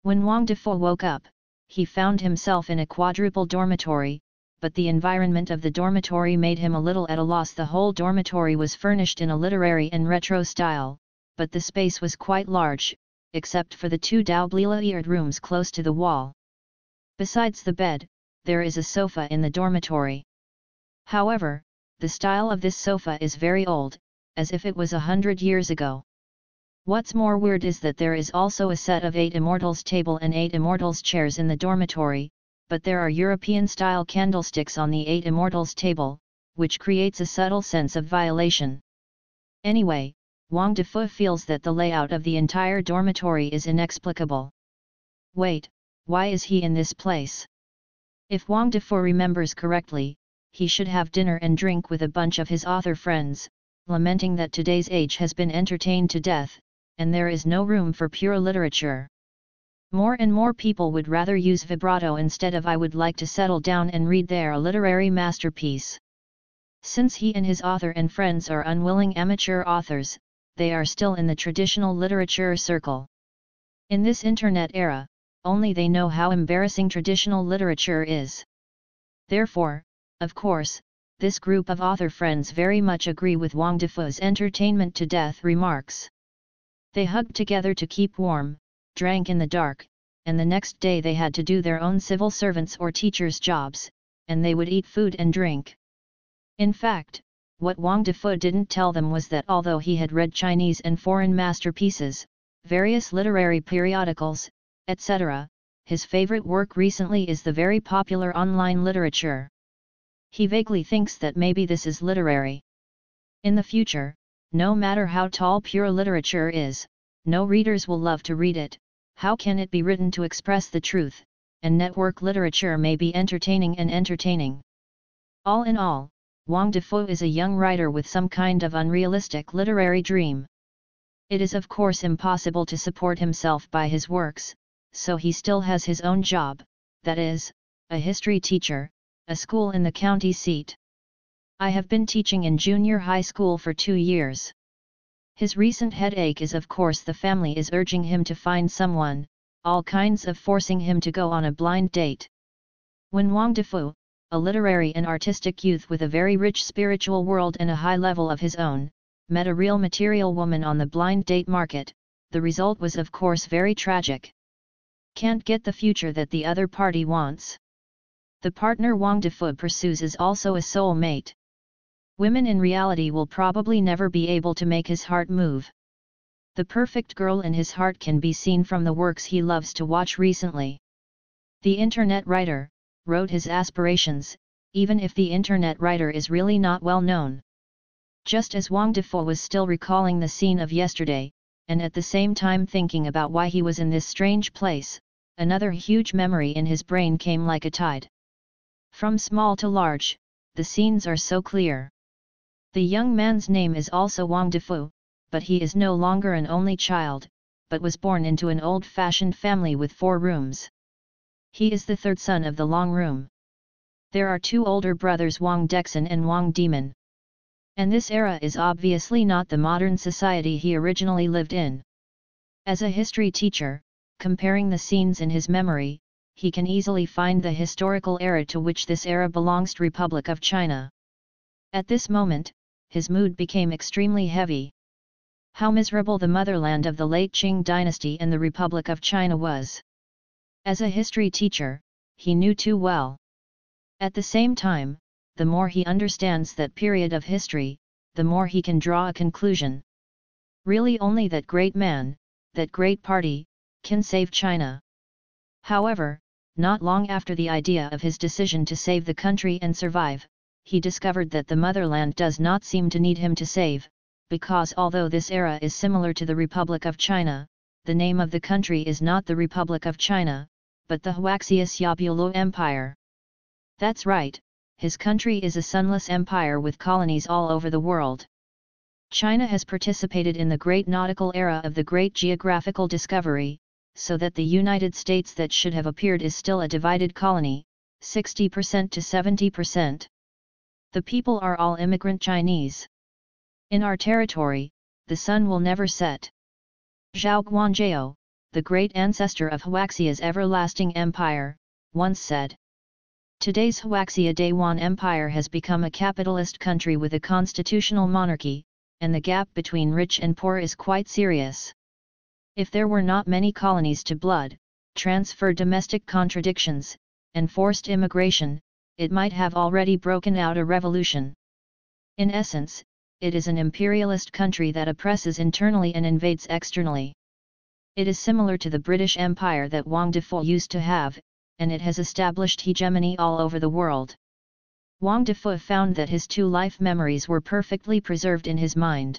When Wang Defo woke up, he found himself in a quadruple dormitory, but the environment of the dormitory made him a little at a loss. The whole dormitory was furnished in a literary and retro style, but the space was quite large, except for the two double-layered rooms close to the wall. Besides the bed, there is a sofa in the dormitory. However, the style of this sofa is very old, as if it was 100 years ago. What's more weird is that there is also a set of 8 immortals table and 8 immortals chairs in the dormitory, but there are European-style candlesticks on the 8 immortals table, which creates a subtle sense of violation. Anyway, Wang Defo feels that the layout of the entire dormitory is inexplicable. Wait, why is he in this place? If Wang Defo remembers correctly, he should have dinner and drink with a bunch of his author friends, lamenting that today's age has been entertained to death, and there is no room for pure literature. More and more people would rather use vibrato instead of I would like to settle down and read their literary masterpiece. Since he and his author and friends are unwilling amateur authors, they are still in the traditional literature circle. In this internet era, only they know how embarrassing traditional literature is. Therefore, of course, this group of author friends very much agree with Wang Defo's entertainment to death remarks. They hugged together to keep warm, drank in the dark, and the next day they had to do their own civil servants' or teachers' jobs, and they would eat food and drink. In fact, what Wang Defo didn't tell them was that although he had read Chinese and foreign masterpieces, various literary periodicals, etc., his favorite work recently is the very popular online literature. He vaguely thinks that maybe this is literary. In the future, no matter how tall pure literature is, no readers will love to read it. How can it be written to express the truth, and network literature may be entertaining and entertaining. All in all, Wang Defo is a young writer with some kind of unrealistic literary dream. It is of course impossible to support himself by his works, so he still has his own job, that is, a history teacher, a school in the county seat. I have been teaching in junior high school for 2 years. His recent headache is of course the family is urging him to find someone, all kinds of forcing him to go on a blind date. When Wang Defo, a literary and artistic youth with a very rich spiritual world and a high level of his own, met a real material woman on the blind date market, the result was of course very tragic. Can't get the future that the other party wants. The partner Wang Defo pursues is also a soul mate. Women in reality will probably never be able to make his heart move. The perfect girl in his heart can be seen from the works he loves to watch recently. The internet writer wrote his aspirations, even if the internet writer is really not well known. Just as Wang Defo was still recalling the scene of yesterday, and at the same time thinking about why he was in this strange place, another huge memory in his brain came like a tide. From small to large, the scenes are so clear. The young man's name is also Wang Defo, but he is no longer an only child, but was born into an old-fashioned family with 4 rooms. He is the 3rd son of the long room. There are 2 older brothers Wang Dexin and Wang Demon. And this era is obviously not the modern society he originally lived in. As a history teacher, comparing the scenes in his memory, he can easily find the historical era to which this era belongs to Republic of China. At this moment, his mood became extremely heavy. How miserable the motherland of the late Qing dynasty and the Republic of China was. As a history teacher, he knew too well. At the same time, the more he understands that period of history, the more he can draw a conclusion. Really only that great man, that great party, can save China. However, not long after the idea of his decision to save the country and survive, he discovered that the motherland does not seem to need him to save, because although this era is similar to the Republic of China, the name of the country is not the Republic of China, but the Huaxius Yabulo Empire. That's right, his country is a sunless empire with colonies all over the world. China has participated in the great nautical era of the great geographical discovery, so that the United States that should have appeared is still a divided colony, 60% to 70%. The people are all immigrant Chinese. In our territory, the sun will never set. Zhao Guanzhao, the great ancestor of Huaxia's everlasting empire, once said. Today's Huaxia Dayuan Empire has become a capitalist country with a constitutional monarchy, and the gap between rich and poor is quite serious. If there were not many colonies to blood, transfer domestic contradictions, and forced immigration, it might have already broken out a revolution. In essence, it is an imperialist country that oppresses internally and invades externally. It is similar to the British Empire that Wang Defu used to have, and it has established hegemony all over the world. Wang Defu found that his two life memories were perfectly preserved in his mind.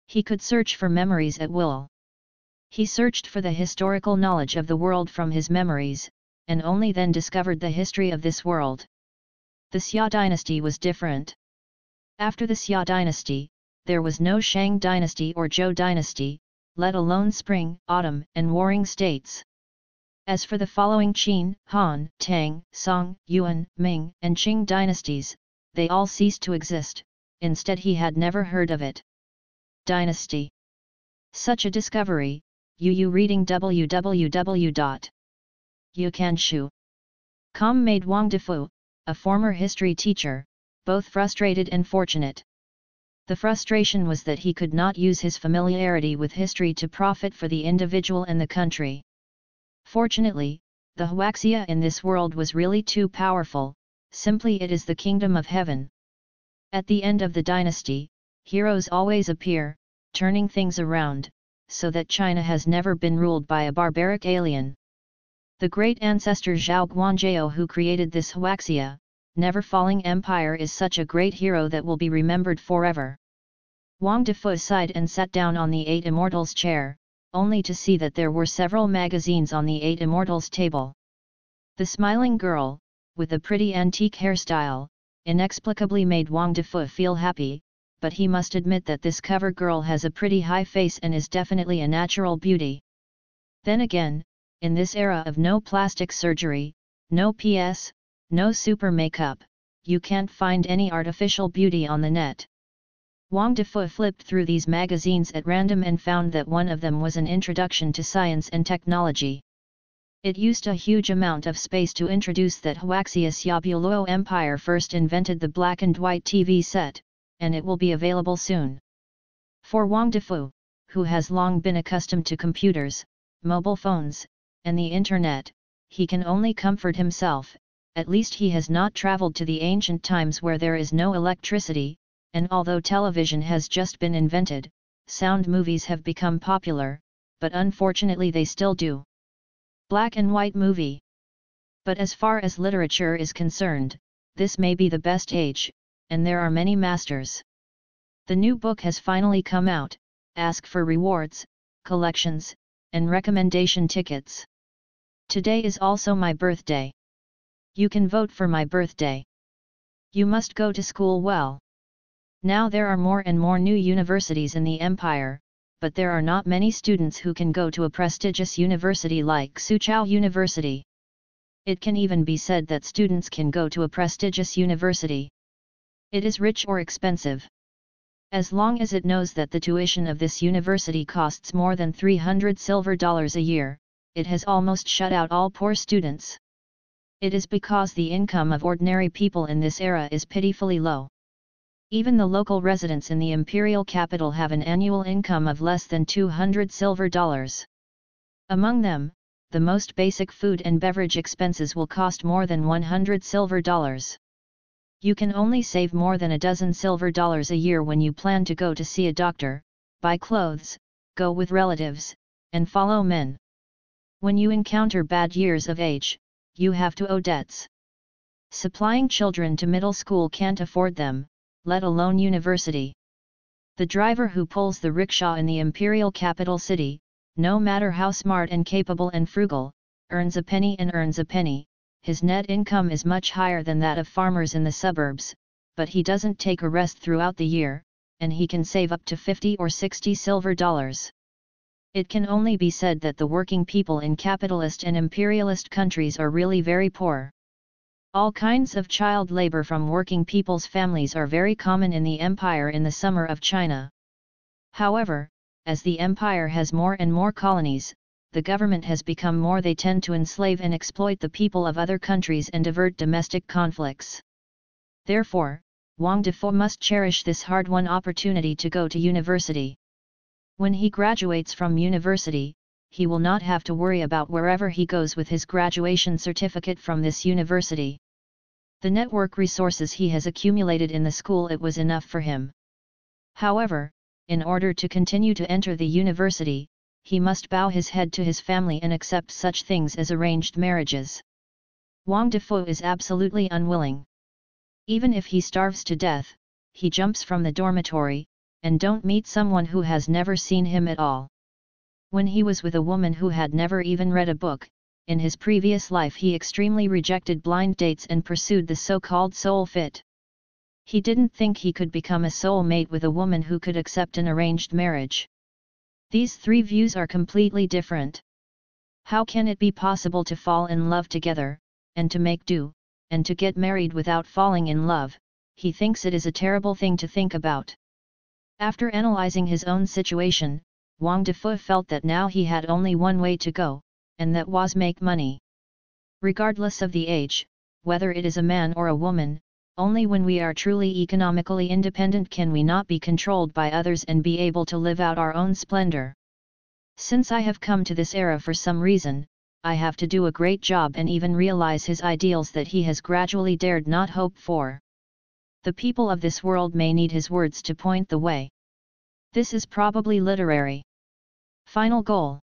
He could search for memories at will. He searched for the historical knowledge of the world from his memories, and only then discovered the history of this world. The Xia dynasty was different. After the Xia dynasty, there was no Shang dynasty or Zhou dynasty, let alone spring, autumn, and warring states. As for the following Qin, Han, Tang, Song, Yuan, Ming, and Qing dynasties, they all ceased to exist, instead he had never heard of it. Dynasty. Such a discovery, you reading www.youcanshu.com made Wang Defu, a former history teacher, both frustrated and fortunate. The frustration was that he could not use his familiarity with history to profit for the individual and the country. Fortunately, the Huaxia in this world was really too powerful, simply it is the kingdom of heaven. At the end of the dynasty, heroes always appear, turning things around, so that China has never been ruled by a barbaric alien. The great ancestor Zhao Guanzhou who created this Huaxia, never-falling empire is such a great hero that will be remembered forever. Wang Defu sighed and sat down on the Eight Immortals chair, only to see that there were several magazines on the Eight Immortals table. The smiling girl, with a pretty antique hairstyle, inexplicably made Wang Defu feel happy, but he must admit that this cover girl has a pretty high face and is definitely a natural beauty. Then again, in this era of no plastic surgery, no PS, no super makeup, you can't find any artificial beauty on the net. Wang Defu flipped through these magazines at random and found that one of them was an introduction to science and technology. It used a huge amount of space to introduce that Huaxia Xiaobuoluo Empire first invented the black and white TV set, and it will be available soon. For Wang Defu, who has long been accustomed to computers, mobile phones, and the internet, he can only comfort himself, at least he has not traveled to the ancient times where there is no electricity, and although television has just been invented, sound movies have become popular, but unfortunately they still do. Black and white movie. But as far as literature is concerned, this may be the best age, and there are many masters. The new book has finally come out, ask for rewards, collections, and recommendation tickets. Today is also my birthday. You can vote for my birthday. You must go to school well. Now there are more and more new universities in the empire, but there are not many students who can go to a prestigious university like Suzhou University. It can even be said that students can go to a prestigious university. It is rich or expensive. As long as it knows that the tuition of this university costs more than $300 a year, it has almost shut out all poor students. It is because the income of ordinary people in this era is pitifully low. Even the local residents in the imperial capital have an annual income of less than $200. Among them, the most basic food and beverage expenses will cost more than $100. You can only save more than $12 a year when you plan to go to see a doctor, buy clothes, go with relatives, and follow men. When you encounter bad years of age, you have to owe debts. Supplying children to middle school can't afford them, let alone university. The driver who pulls the rickshaw in the imperial capital city, no matter how smart and capable and frugal, earns a penny and earns a penny. His net income is much higher than that of farmers in the suburbs, but he doesn't take a rest throughout the year, and he can save up to $50 or $60. It can only be said that the working people in capitalist and imperialist countries are really very poor. All kinds of child labor from working people's families are very common in the empire in the summer of China. However, as the empire has more and more colonies, the government has become more they tend to enslave and exploit the people of other countries and divert domestic conflicts. Therefore, Wang Defo must cherish this hard-won opportunity to go to university. When he graduates from university, he will not have to worry about wherever he goes with his graduation certificate from this university. The network resources he has accumulated in the school, it was enough for him. However, in order to continue to enter the university, he must bow his head to his family and accept such things as arranged marriages. Wang Defo is absolutely unwilling. Even if he starves to death, he jumps from the dormitory, and don't meet someone who has never seen him at all. When he was with a woman who had never even read a book, in his previous life he extremely rejected blind dates and pursued the so-called soul fit. He didn't think he could become a soulmate with a woman who could accept an arranged marriage. These three views are completely different. How can it be possible to fall in love together, and to make do, and to get married without falling in love? He thinks it is a terrible thing to think about. After analyzing his own situation, Wang Defo felt that now he had only one way to go, and that was make money. Regardless of the age, whether it is a man or a woman, only when we are truly economically independent can we not be controlled by others and be able to live out our own splendor. Since I have come to this era for some reason, I have to do a great job and even realize his ideals that he has gradually dared not hope for. The people of this world may need his words to point the way. This is probably literary. Final goal.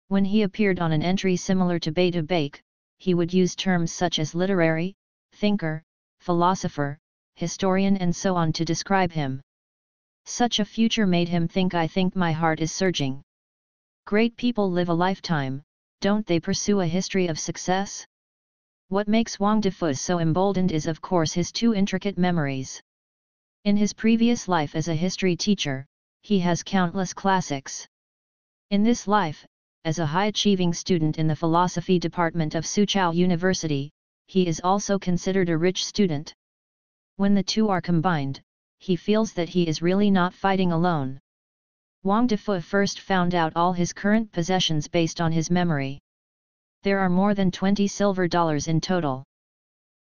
When he appeared on an entry similar to Beta Bake, he would use terms such as literary, thinker, philosopher, historian and so on to describe him. Such a future made him think, I think my heart is surging. Great people live a lifetime, don't they pursue a history of success? What makes Wang Defo so emboldened is of course his two intricate memories. In his previous life as a history teacher, he has countless classics. In this life, as a high-achieving student in the philosophy department of Soochow University, he is also considered a rich student. When the two are combined, he feels that he is really not fighting alone. Wang Defo first found out all his current possessions based on his memory. There are more than 20 silver dollars in total.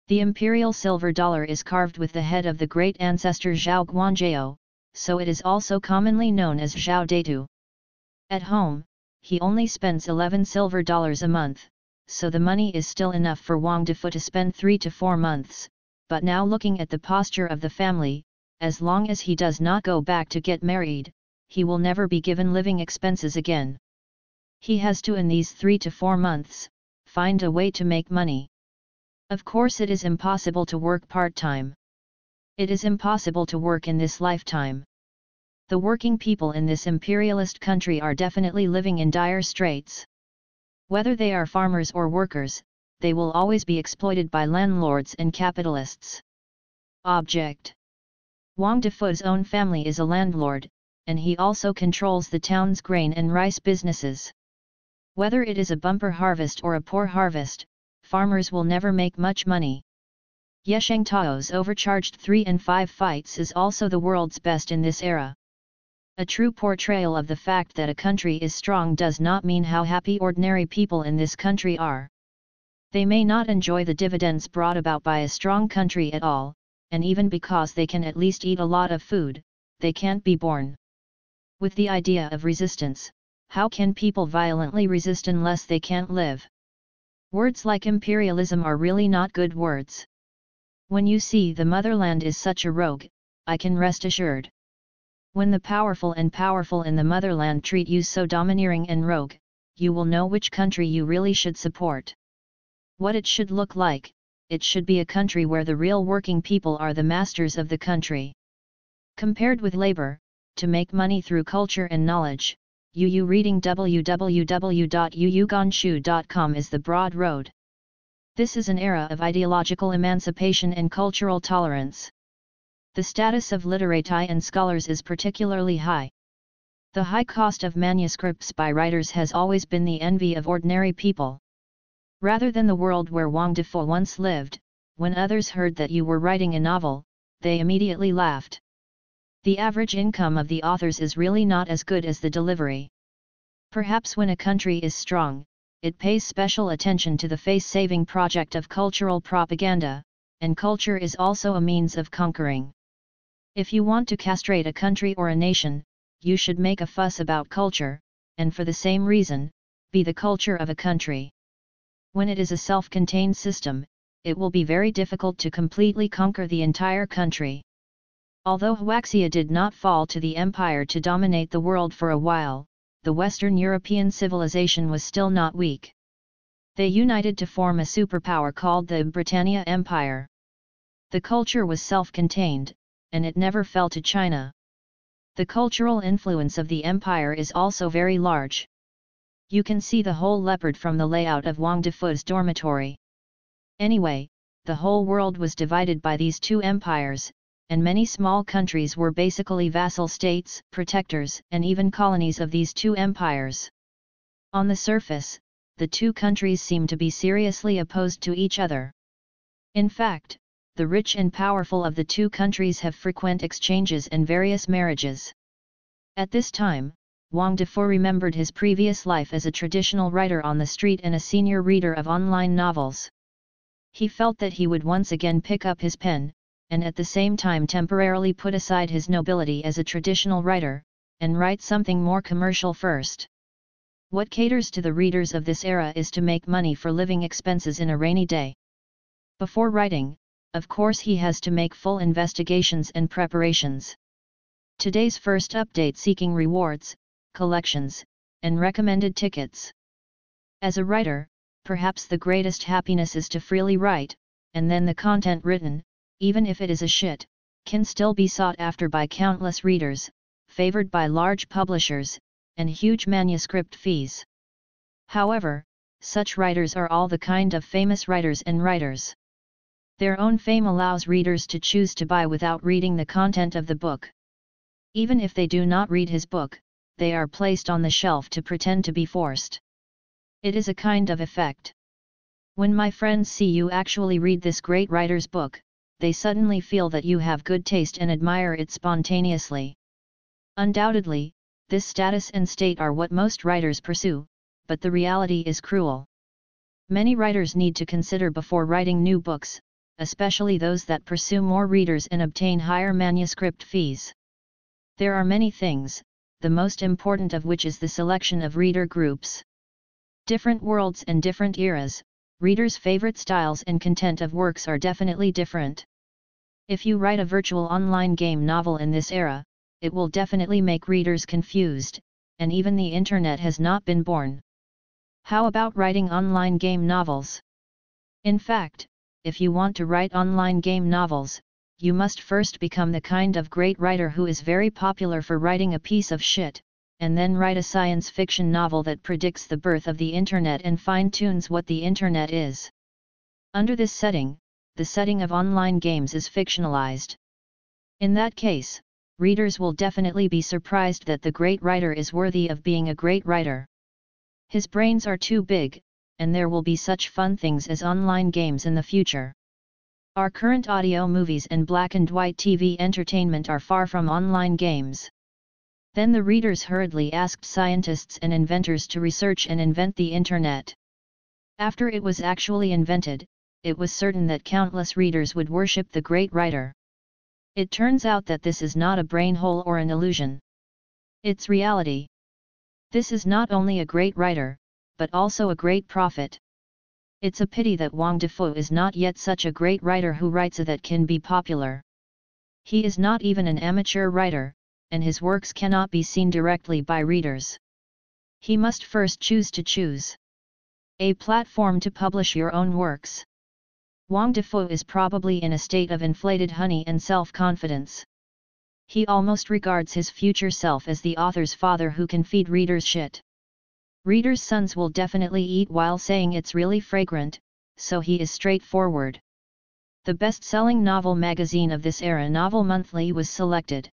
The imperial silver dollar is carved with the head of the great ancestor Zhao Guanzhou, so it is also commonly known as Zhao Datu. At home, he only spends 11 silver dollars a month, so the money is still enough for Wang Defo to spend 3 to 4 months, but now looking at the posture of the family, as long as he does not go back to get married, he will never be given living expenses again. He has to, in these 3 to 4 months, find a way to make money. Of course it is impossible to work part-time. It is impossible to work in this lifetime. The working people in this imperialist country are definitely living in dire straits. Whether they are farmers or workers, they will always be exploited by landlords and capitalists. Object. Wang Defo's own family is a landlord, and he also controls the town's grain and rice businesses. Whether it is a bumper harvest or a poor harvest, farmers will never make much money. Yesheng Tao's overcharged 3 and 5 fights is also the world's best in this era. A true portrayal of the fact that a country is strong does not mean how happy ordinary people in this country are. They may not enjoy the dividends brought about by a strong country at all, and even because they can at least eat a lot of food, they can't be born with the idea of resistance. How can people violently resist unless they can't live? Words like imperialism are really not good words. When you see the motherland is such a rogue, I can rest assured. When the powerful in the motherland treat you so domineering and rogue, you will know which country you really should support. What it should look like, it should be a country where the real working people are the masters of the country. Compared with labor, to make money through culture and knowledge, reading www.yuyuganshu.com is the broad road. This is an era of ideological emancipation and cultural tolerance. The status of literati and scholars is particularly high. The high cost of manuscripts by writers has always been the envy of ordinary people. Rather than the world where Wang Defo once lived, when others heard that you were writing a novel, they immediately laughed. The average income of the authors is really not as good as the delivery. Perhaps when a country is strong, it pays special attention to the face-saving project of cultural propaganda, and culture is also a means of conquering. If you want to castrate a country or a nation, you should make a fuss about culture, and for the same reason, be the culture of a country. When it is a self-contained system, it will be very difficult to completely conquer the entire country. Although Huaxia did not fall to the empire to dominate the world for a while, the Western European civilization was still not weak. They united to form a superpower called the Britannia Empire. The culture was self-contained, and it never fell to China. The cultural influence of the empire is also very large. You can see the whole leopard from the layout of Wang Defu's dormitory. Anyway, the whole world was divided by these two empires, and many small countries were basically vassal states, protectors, and even colonies of these two empires. On the surface, the two countries seem to be seriously opposed to each other. In fact, the rich and powerful of the two countries have frequent exchanges and various marriages. At this time, Wang Defu remembered his previous life as a traditional writer on the street and a senior reader of online novels. He felt that he would once again pick up his pen, and at the same time temporarily put aside his nobility as a traditional writer, and write something more commercial first. What caters to the readers of this era is to make money for living expenses in a rainy day. Before writing, of course he has to make full investigations and preparations. Today's first update: seeking rewards, collections, and recommended tickets. As a writer, perhaps the greatest happiness is to freely write, and then the content written, even if it is a shit, can still be sought after by countless readers, favored by large publishers, and huge manuscript fees. However, such writers are all the kind of famous writers and writers. Their own fame allows readers to choose to buy without reading the content of the book. Even if they do not read his book, they are placed on the shelf to pretend to be forced. It is a kind of effect. When my friends see you actually read this great writer's book, they suddenly feel that you have good taste and admire it spontaneously. Undoubtedly, this status and state are what most writers pursue, but the reality is cruel. Many writers need to consider before writing new books, especially those that pursue more readers and obtain higher manuscript fees. There are many things, the most important of which is the selection of reader groups. Different worlds and different eras, readers' favorite styles and content of works are definitely different. If you write a virtual online game novel in this era, it will definitely make readers confused, and even the internet has not been born. How about writing online game novels? In fact, if you want to write online game novels, you must first become the kind of great writer who is very popular for writing a piece of shit, and then write a science fiction novel that predicts the birth of the internet and fine-tunes what the internet is. Under this setting, the setting of online games is fictionalized. In that case, readers will definitely be surprised that the great writer is worthy of being a great writer. His brains are too big, and there will be such fun things as online games in the future. Our current audio movies and black and white TV entertainment are far from online games. Then the readers hurriedly asked scientists and inventors to research and invent the internet. After it was actually invented, it was certain that countless readers would worship the great writer. It turns out that this is not a brain hole or an illusion. It's reality. This is not only a great writer, but also a great prophet. It's a pity that Wang Defu is not yet such a great writer who writes that can be popular. He is not even an amateur writer, and his works cannot be seen directly by readers. He must first choose a platform to publish your own works. Wang Defu is probably in a state of inflated honey and self-confidence. He almost regards his future self as the author's father who can feed readers shit. Readers' sons will definitely eat while saying it's really fragrant, so he is straightforward. The best-selling novel magazine of this era, Novel Monthly, was selected.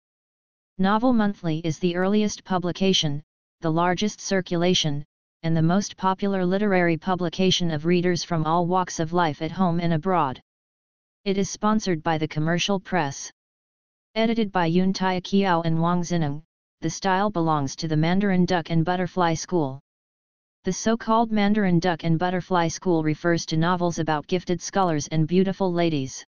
Novel Monthly is the earliest publication, the largest circulation, and the most popular literary publication of readers from all walks of life at home and abroad. It is sponsored by the commercial press. Edited by Yun Taiqiao and Wang Zineng, the style belongs to the Mandarin Duck and Butterfly School. The so-called Mandarin Duck and Butterfly School refers to novels about gifted scholars and beautiful ladies.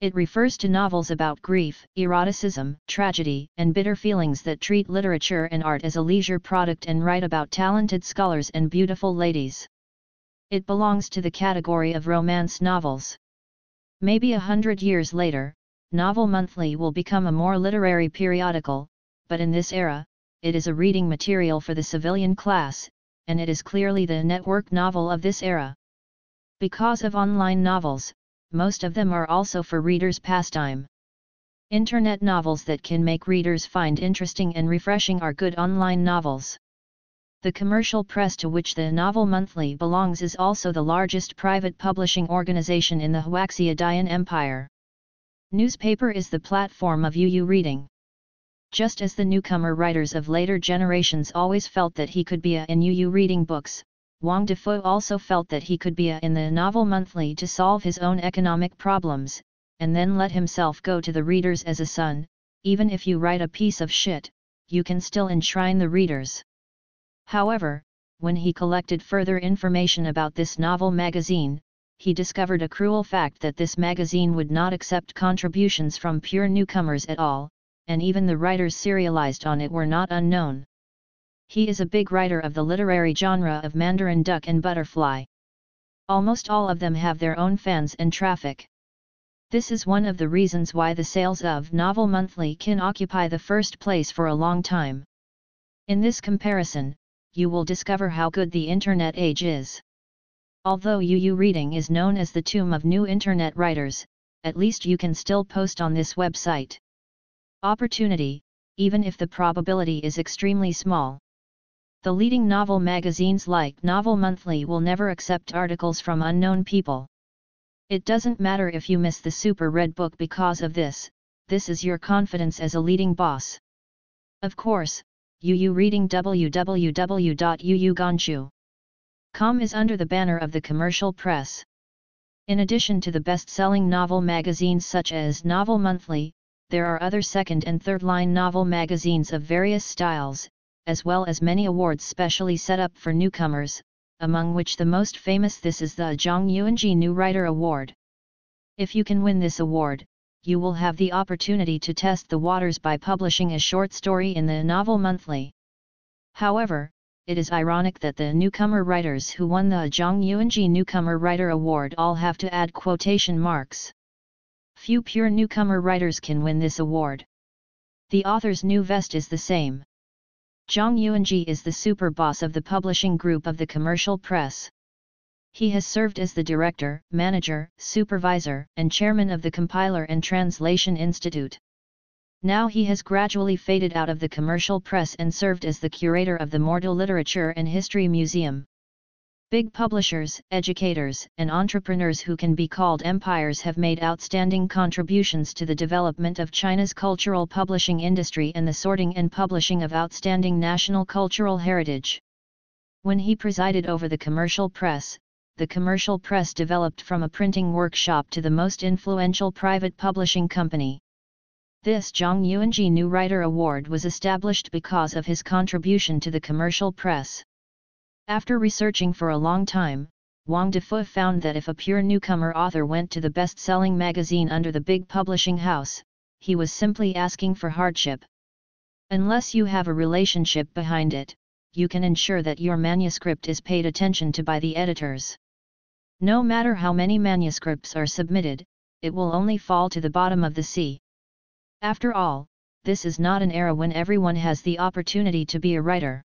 It refers to novels about grief, eroticism, tragedy, and bitter feelings that treat literature and art as a leisure product and write about talented scholars and beautiful ladies. It belongs to the category of romance novels. Maybe 100 years later, Novel Monthly will become a more literary periodical, but in this era, it is a reading material for the civilian class, and it is clearly the network novel of this era. Because of online novels, most of them are also for readers' pastime. Internet novels that can make readers find interesting and refreshing are good online novels. The commercial press to which the Novel Monthly belongs is also the largest private publishing organization in the Huaxiadian Empire. Newspaper is the platform of UU reading. Just as the newcomer writers of later generations always felt that he could be a in UU reading books, Wang Defoe also felt that he could be a in the Novel Monthly to solve his own economic problems, and then let himself go to the readers as a son. Even if you write a piece of shit, you can still enshrine the readers. However, when he collected further information about this novel magazine, he discovered a cruel fact that this magazine would not accept contributions from pure newcomers at all, and even the writers serialized on it were not unknown. He is a big writer of the literary genre of Mandarin Duck and Butterfly. Almost all of them have their own fans and traffic. This is one of the reasons why the sales of Novel Monthly can occupy the first place for a long time. In this comparison, you will discover how good the internet age is. Although UU Reading is known as the tomb of new internet writers, at least you can still post on this website. Opportunity, even if the probability is extremely small. The leading novel magazines like Novel Monthly will never accept articles from unknown people. It doesn't matter if you miss the super red book because of this, this is your confidence as a leading boss. Of course, UU Reading www.uuganshu.com is under the banner of the commercial press. In addition to the best-selling novel magazines such as Novel Monthly, there are other second and third-line novel magazines of various styles, as well as many awards specially set up for newcomers, among which the most famous this is the Zhang Yuanji New Writer Award. If you can win this award, you will have the opportunity to test the waters by publishing a short story in the Novel Monthly. However, it is ironic that the newcomer writers who won the Zhang Yuanji Newcomer Writer Award all have to add quotation marks. Few pure newcomer writers can win this award. The author's new vest is the same. Zhang Yuanji is the super boss of the publishing group of the commercial press. He has served as the director, manager, supervisor, and chairman of the Compiler and Translation Institute. Now he has gradually faded out of the commercial press and served as the curator of the Mortal Literature and History Museum. Big publishers, educators, and entrepreneurs who can be called empires have made outstanding contributions to the development of China's cultural publishing industry and the sorting and publishing of outstanding national cultural heritage. When he presided over the commercial press developed from a printing workshop to the most influential private publishing company. This Zhang Yuanji New Writer Award was established because of his contribution to the commercial press. After researching for a long time, Wang Defoe found that if a pure newcomer author went to the best-selling magazine under the big publishing house, he was simply asking for hardship. Unless you have a relationship behind it, you can ensure that your manuscript is paid attention to by the editors. No matter how many manuscripts are submitted, it will only fall to the bottom of the sea. After all, this is not an era when everyone has the opportunity to be a writer.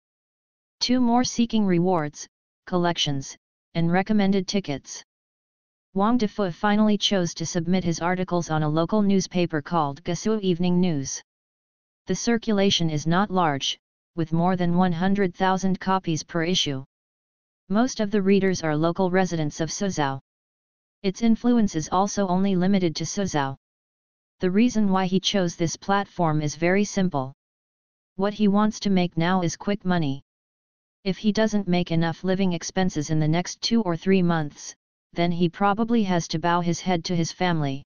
Two more seeking rewards, collections, and recommended tickets. Wang Defoe finally chose to submit his articles on a local newspaper called Gusu Evening News. The circulation is not large, with more than 100,000 copies per issue. Most of the readers are local residents of Suzhou. Its influence is also only limited to Suzhou. The reason why he chose this platform is very simple. What he wants to make now is quick money. If he doesn't make enough living expenses in the next 2 or 3 months, then he probably has to bow his head to his family.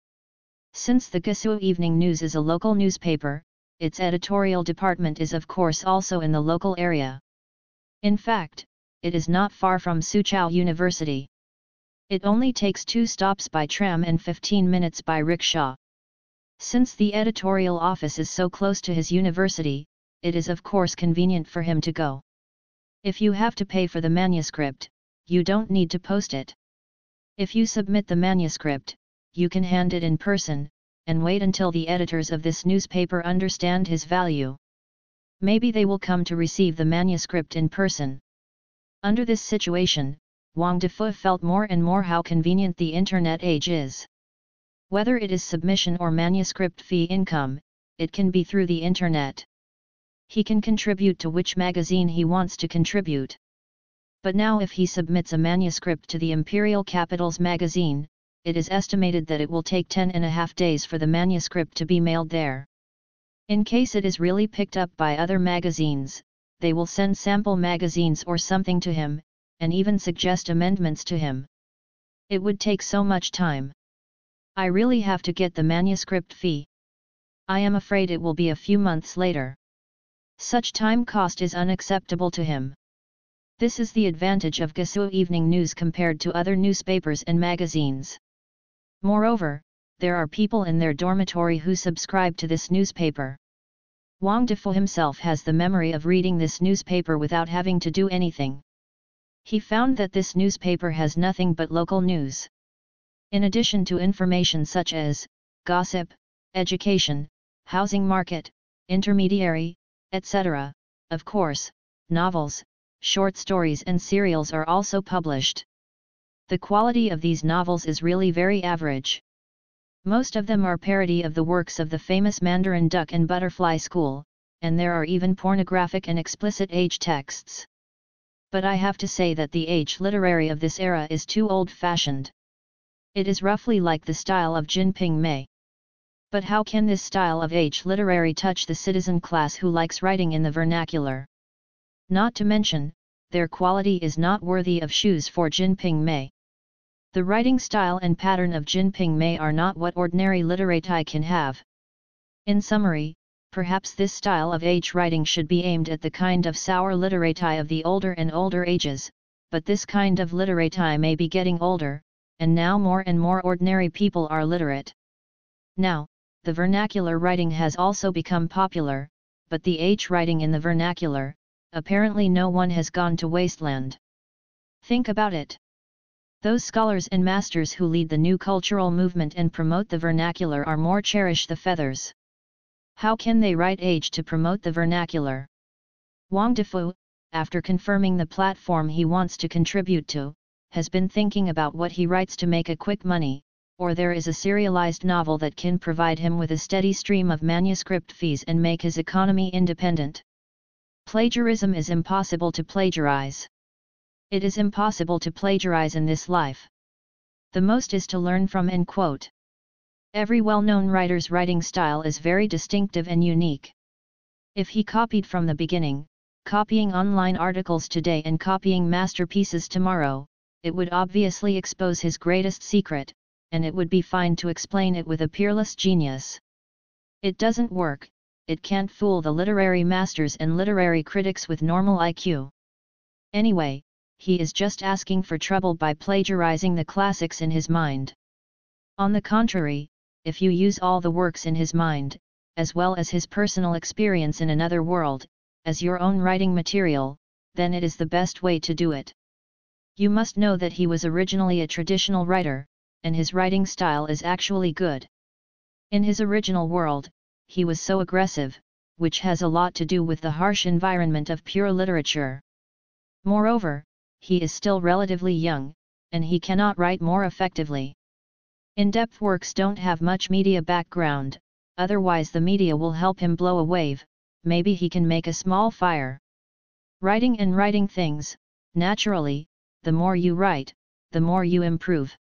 Since the Gusu Evening News is a local newspaper, its editorial department is of course also in the local area. In fact, it is not far from Soochow University. It only takes 2 stops by tram and 15 minutes by rickshaw. Since the editorial office is so close to his university, it is of course convenient for him to go. If you have to pay for the manuscript, you don't need to post it. If you submit the manuscript, you can hand it in person, and wait until the editors of this newspaper understand his value. Maybe they will come to receive the manuscript in person. Under this situation, Wang Defu felt more and more how convenient the internet age is. Whether it is submission or manuscript fee income, it can be through the internet. He can contribute to which magazine he wants to contribute. But now if he submits a manuscript to the Imperial Capitals magazine, it is estimated that it will take 10.5 days for the manuscript to be mailed there. In case it is really picked up by other magazines, they will send sample magazines or something to him, and even suggest amendments to him. It would take so much time. I really have to get the manuscript fee. I am afraid it will be a few months later. Such time cost is unacceptable to him. This is the advantage of Gusu Evening News compared to other newspapers and magazines. Moreover, there are people in their dormitory who subscribe to this newspaper. Wang Defu himself has the memory of reading this newspaper without having to do anything. He found that this newspaper has nothing but local news. In addition to information such as gossip, education, housing market, intermediary, etc., of course, novels, short stories and serials are also published. The quality of these novels is really very average. Most of them are parody of the works of the famous Mandarin Duck and Butterfly School, and there are even pornographic and explicit age texts. But I have to say that the age literary of this era is too old-fashioned. It is roughly like the style of Jinping Mei. But how can this style of age literary touch the citizen class who likes writing in the vernacular? Not to mention, their quality is not worthy of shoes for Jinping Mei. The writing style and pattern of Jinping Mei are not what ordinary literati can have. In summary, perhaps this style of age writing should be aimed at the kind of sour literati of the older and older ages, but this kind of literati may be getting older, and now more and more ordinary people are literate. Now, the vernacular writing has also become popular, but the age writing in the vernacular, apparently no one has gone to wasteland. Think about it. Those scholars and masters who lead the new cultural movement and promote the vernacular are more cherish the feathers. How can they write age to promote the vernacular? Wang Defu, after confirming the platform he wants to contribute to, has been thinking about what he writes to make a quick money, or there is a serialized novel that can provide him with a steady stream of manuscript fees and make his economy independent. Plagiarism is impossible to plagiarize. It is impossible to plagiarize in this life. The most is to learn from and quote. Every well-known writer's writing style is very distinctive and unique. If he copied from the beginning, copying online articles today and copying masterpieces tomorrow, it would obviously expose his greatest secret, and it would be fine to explain it with a peerless genius. It doesn't work, it can't fool the literary masters and literary critics with normal IQ. Anyway, he is just asking for trouble by plagiarizing the classics in his mind. On the contrary, if you use all the works in his mind, as well as his personal experience in another world, as your own writing material, then it is the best way to do it. You must know that he was originally a traditional writer, and his writing style is actually good. In his original world, he was so aggressive, which has a lot to do with the harsh environment of pure literature. Moreover, he is still relatively young, and he cannot write more effectively. In-depth works don't have much media background, otherwise the media will help him blow a wave, maybe he can make a small fire. Writing and writing things, naturally, the more you write, the more you improve.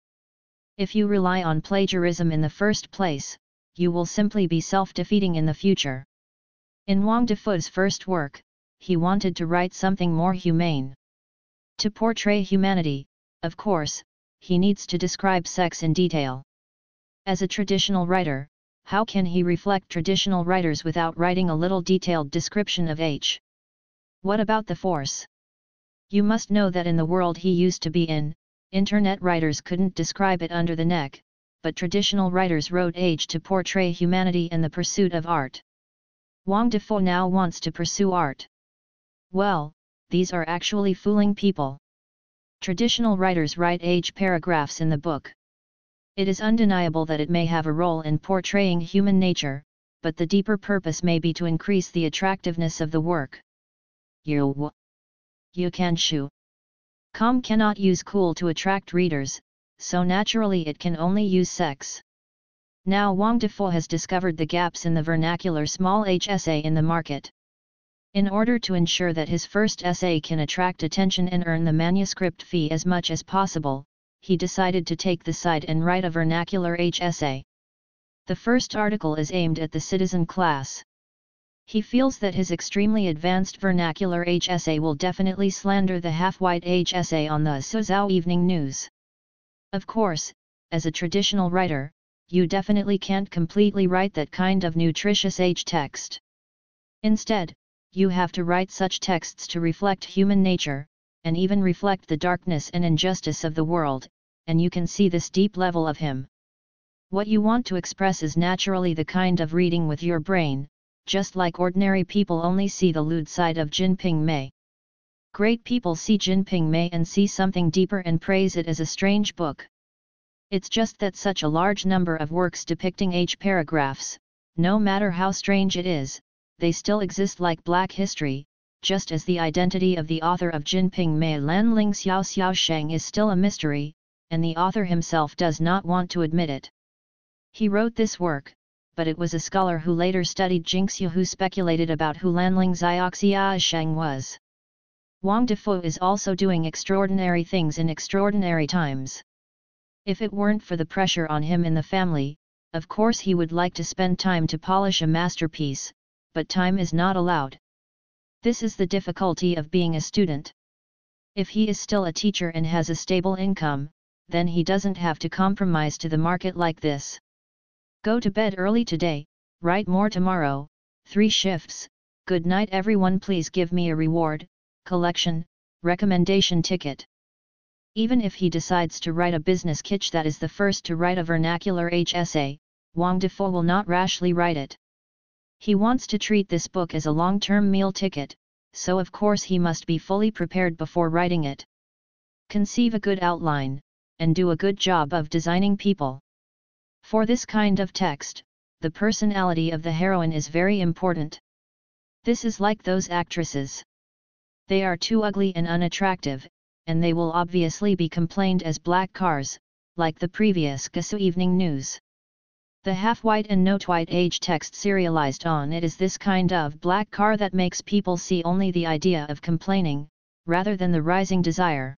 If you rely on plagiarism in the first place, you will simply be self-defeating in the future. In Wang Defu's first work, he wanted to write something more humane. To portray humanity, of course, he needs to describe sex in detail. As a traditional writer, how can he reflect traditional writers without writing a little detailed description of H? What about the force? You must know that in the world he used to be in, internet writers couldn't describe it under the neck, but traditional writers wrote H to portray humanity and the pursuit of art. Wang Defoe now wants to pursue art. Well, these are actually fooling people. Traditional writers write H paragraphs in the book. It is undeniable that it may have a role in portraying human nature, but the deeper purpose may be to increase the attractiveness of the work. You can shu. Com cannot use cool to attract readers, so naturally it can only use sex. Now Wang Defoe has discovered the gaps in the vernacular small h essay in the market. In order to ensure that his first essay can attract attention and earn the manuscript fee as much as possible, he decided to take the side and write a vernacular H essay. The first article is aimed at the citizen class. He feels that his extremely advanced vernacular H essay will definitely slander the half-white H essay on the Suzhou Evening News. Of course, as a traditional writer, you definitely can't completely write that kind of nutritious H text. Instead, you have to write such texts to reflect human nature, and even reflect the darkness and injustice of the world, and you can see this deep level of him. What you want to express is naturally the kind of reading with your brain, just like ordinary people only see the lewd side of Jinping Mei. Great people see Jinping Mei and see something deeper and praise it as a strange book. It's just that such a large number of works depicting H paragraphs, no matter how strange it is, they still exist like black history, just as the identity of the author of Jinping Mei Lanling Xiao Xiao Sheng is still a mystery, and the author himself does not want to admit it. He wrote this work, but it was a scholar who later studied Jingxu who speculated about who Lanling Xiao Sheng was. Wang Defoe is also doing extraordinary things in extraordinary times. If it weren't for the pressure on him in the family, of course he would like to spend time to polish a masterpiece, but time is not allowed. This is the difficulty of being a student. If he is still a teacher and has a stable income, then he doesn't have to compromise to the market like this. Go to bed early today, write more tomorrow, 3 shifts, good night everyone, please give me a reward, collection, recommendation ticket. Even if he decides to write a business kitsch that is the first to write a vernacular H essay, Wang Defoe will not rashly write it. He wants to treat this book as a long-term meal ticket, so of course he must be fully prepared before writing it. Conceive a good outline, and do a good job of designing people. For this kind of text, the personality of the heroine is very important. This is like those actresses. They are too ugly and unattractive, and they will obviously be complained as black cars, like the previous Gusu Evening News. The half-white and note-white H text serialized on it is this kind of black car that makes people see only the idea of complaining, rather than the rising desire.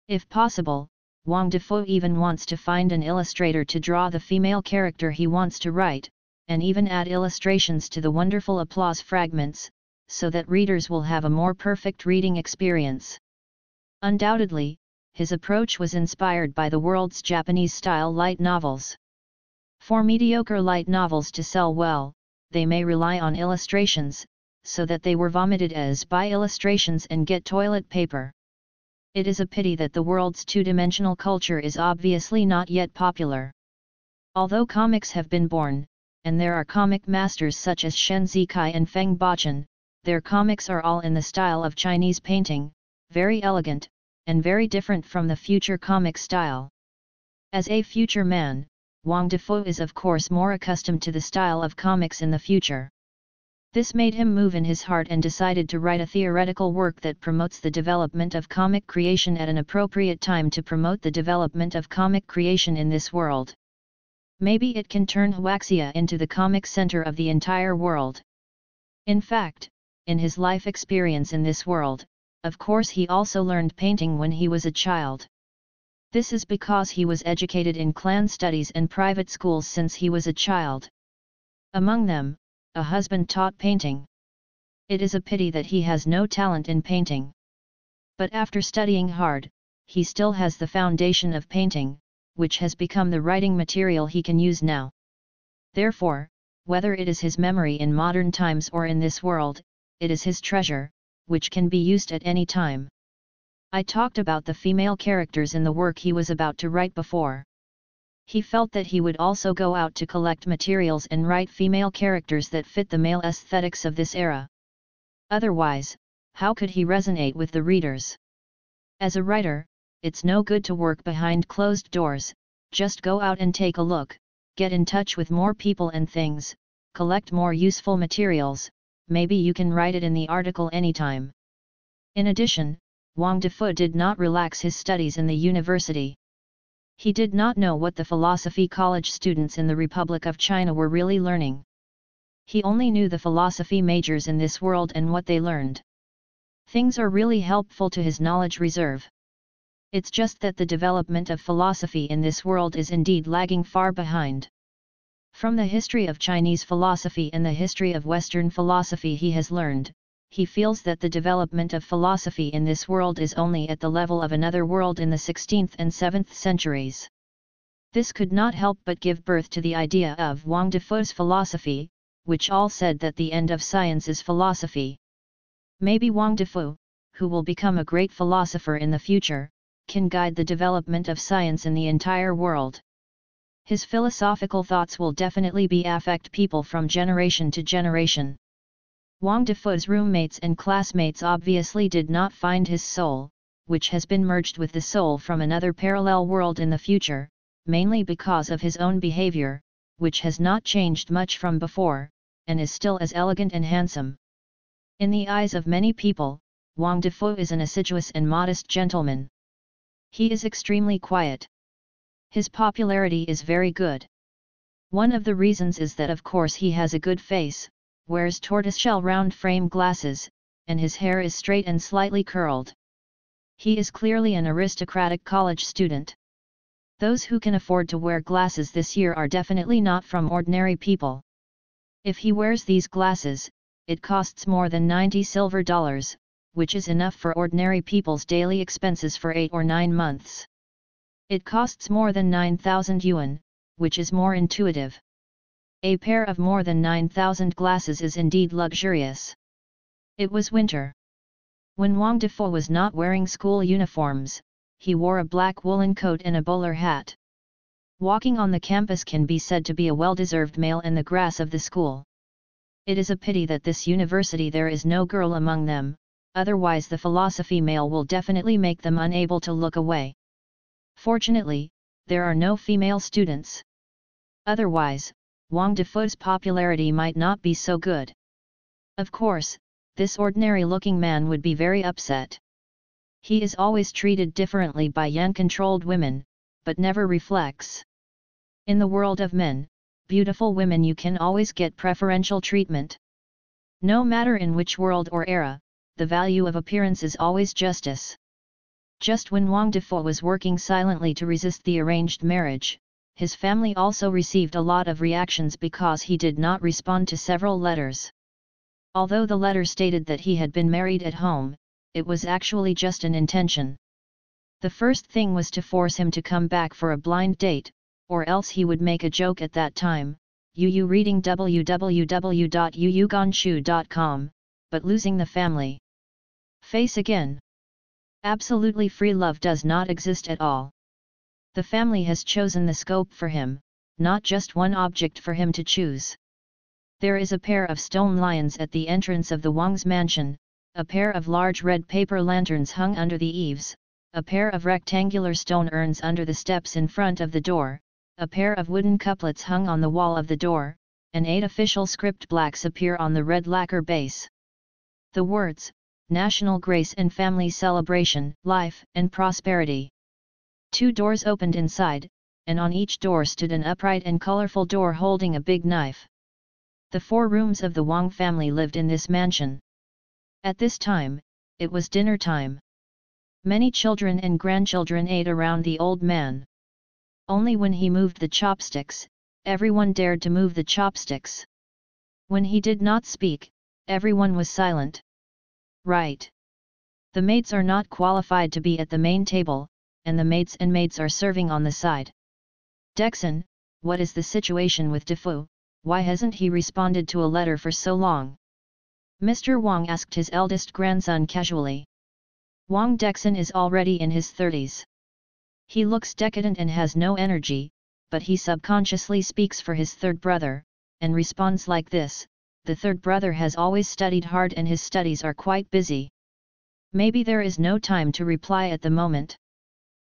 If possible, Wang Defoe even wants to find an illustrator to draw the female character he wants to write, and even add illustrations to the wonderful applause fragments, so that readers will have a more perfect reading experience. Undoubtedly, his approach was inspired by the world's Japanese-style light novels. For mediocre light novels to sell well, they may rely on illustrations, so that they were vomited as buy illustrations and get toilet paper. It is a pity that the world's two-dimensional culture is obviously not yet popular. Although comics have been born, and there are comic masters such as Shen Zikai and Feng Bachan, their comics are all in the style of Chinese painting, very elegant, and very different from the future comic style. As a future man, Wang Defoe is of course more accustomed to the style of comics in the future. This made him move in his heart and decided to write a theoretical work that promotes the development of comic creation at an appropriate time to promote the development of comic creation in this world. Maybe it can turn Huaxia into the comic center of the entire world. In fact, in his life experience in this world, of course he also learned painting when he was a child. This is because he was educated in clan studies and private schools since he was a child. Among them, a husband taught painting. It is a pity that he has no talent in painting. But after studying hard, he still has the foundation of painting, which has become the writing material he can use now. Therefore, whether it is his memory in modern times or in this world, it is his treasure, which can be used at any time. I talked about the female characters in the work he was about to write before. He felt that he would also go out to collect materials and write female characters that fit the male aesthetics of this era. Otherwise, how could he resonate with the readers? As a writer, it's no good to work behind closed doors, just go out and take a look, get in touch with more people and things, collect more useful materials, maybe you can write it in the article anytime. In addition, Wang Defu did not relax his studies in the university. He did not know what the philosophy college students in the Republic of China were really learning. He only knew the philosophy majors in this world and what they learned. Things are really helpful to his knowledge reserve. It's just that the development of philosophy in this world is indeed lagging far behind. From the history of Chinese philosophy and the history of Western philosophy he has learned, he feels that the development of philosophy in this world is only at the level of another world in the 16th and 7th centuries. This could not help but give birth to the idea of Wang Defu's philosophy, which all said that the end of science is philosophy. Maybe Wang Defu, who will become a great philosopher in the future, can guide the development of science in the entire world. His philosophical thoughts will definitely affect people from generation to generation. Wang Defu's roommates and classmates obviously did not find his soul, which has been merged with the soul from another parallel world in the future, mainly because of his own behavior, which has not changed much from before, and is still as elegant and handsome. In the eyes of many people, Wang Defu is an assiduous and modest gentleman. He is extremely quiet. His popularity is very good. One of the reasons is that of course he has a good face, wears tortoiseshell round frame glasses, and his hair is straight and slightly curled. He is clearly an aristocratic college student. Those who can afford to wear glasses this year are definitely not from ordinary people. If he wears these glasses, it costs more than $90 silver, which is enough for ordinary people's daily expenses for 8 or 9 months. It costs more than 9,000 yuan, which is more intuitive. A pair of more than 9,000 glasses is indeed luxurious. It was winter. When Wang Defu was not wearing school uniforms, he wore a black woolen coat and a bowler hat. Walking on the campus can be said to be a well-deserved meal in the grass of the school. It is a pity that this university there is no girl among them, otherwise the philosophy male will definitely make them unable to look away. Fortunately, there are no female students. Otherwise, Wang Defu's popularity might not be so good. Of course, this ordinary-looking man would be very upset. He is always treated differently by yan-controlled women, but never reflects. In the world of men, beautiful women you can always get preferential treatment. No matter in which world or era, the value of appearance is always justice. Just when Wang Defu was working silently to resist the arranged marriage, his family also received a lot of reactions because he did not respond to several letters. Although the letter stated that he had been married at home, it was actually just an intention. The first thing was to force him to come back for a blind date, or else he would make a joke at that time, Yu reading www.yuyugonshu.com, but losing the family face again. Absolutely free love does not exist at all. The family has chosen the scope for him, not just one object for him to choose. There is a pair of stone lions at the entrance of the Wang's mansion, a pair of large red paper lanterns hung under the eaves, a pair of rectangular stone urns under the steps in front of the door, a pair of wooden couplets hung on the wall of the door, and 8 official script blacks appear on the red lacquer base. The words, National Grace and Family Celebration, Life and Prosperity. 2 doors opened inside, and on each door stood an upright and colorful door holding a big knife. The 4 rooms of the Wang family lived in this mansion. At this time, it was dinner time. Many children and grandchildren ate around the old man. Only when he moved the chopsticks, everyone dared to move the chopsticks. When he did not speak, everyone was silent. Right. The maids are not qualified to be at the main table, and the maids and maids are serving on the side. Dexon, what is the situation with Defu? why hasn't he responded to a letter for so long? Mr. Wang asked his eldest grandson casually. Wang Dexin is already in his 30s. He looks decadent and has no energy, but he subconsciously speaks for his third brother, and responds like this: the third brother has always studied hard and his studies are quite busy. Maybe there is no time to reply at the moment.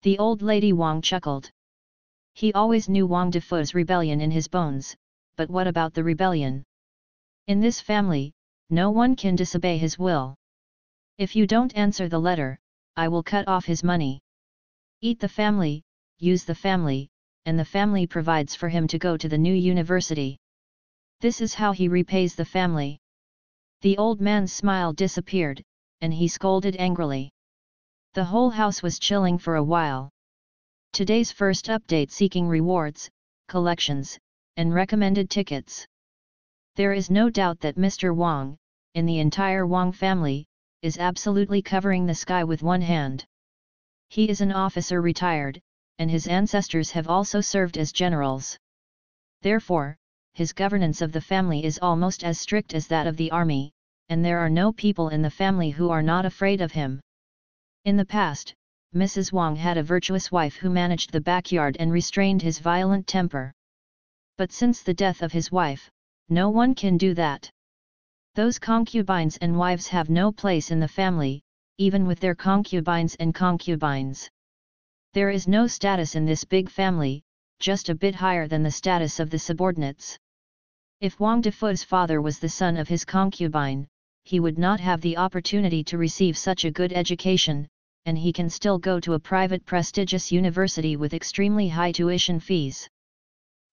The old lady Wang chuckled. He always knew Wang Defoe's rebellion in his bones, but what about the rebellion? In this family, no one can disobey his will. If you don't answer the letter, I will cut off his money. Eat the family, use the family, and the family provides for him to go to the new university. This is how he repays the family. The old man's smile disappeared, and he scolded angrily. The whole house was chilling for a while. Today's first update seeking rewards, collections, and recommended tickets. There is no doubt that Mr. Wang, in the entire Wang family, is absolutely covering the sky with one hand. He is an officer retired, and his ancestors have also served as generals. Therefore, his governance of the family is almost as strict as that of the army, and there are no people in the family who are not afraid of him. In the past, Mrs. Wang had a virtuous wife who managed the backyard and restrained his violent temper. But since the death of his wife, no one can do that. Those concubines and wives have no place in the family, even with their concubines and concubines. There is no status in this big family, just a bit higher than the status of the subordinates. If Wang Defoe's father was the son of his concubine, he would not have the opportunity to receive such a good education, and he can still go to a private prestigious university with extremely high tuition fees.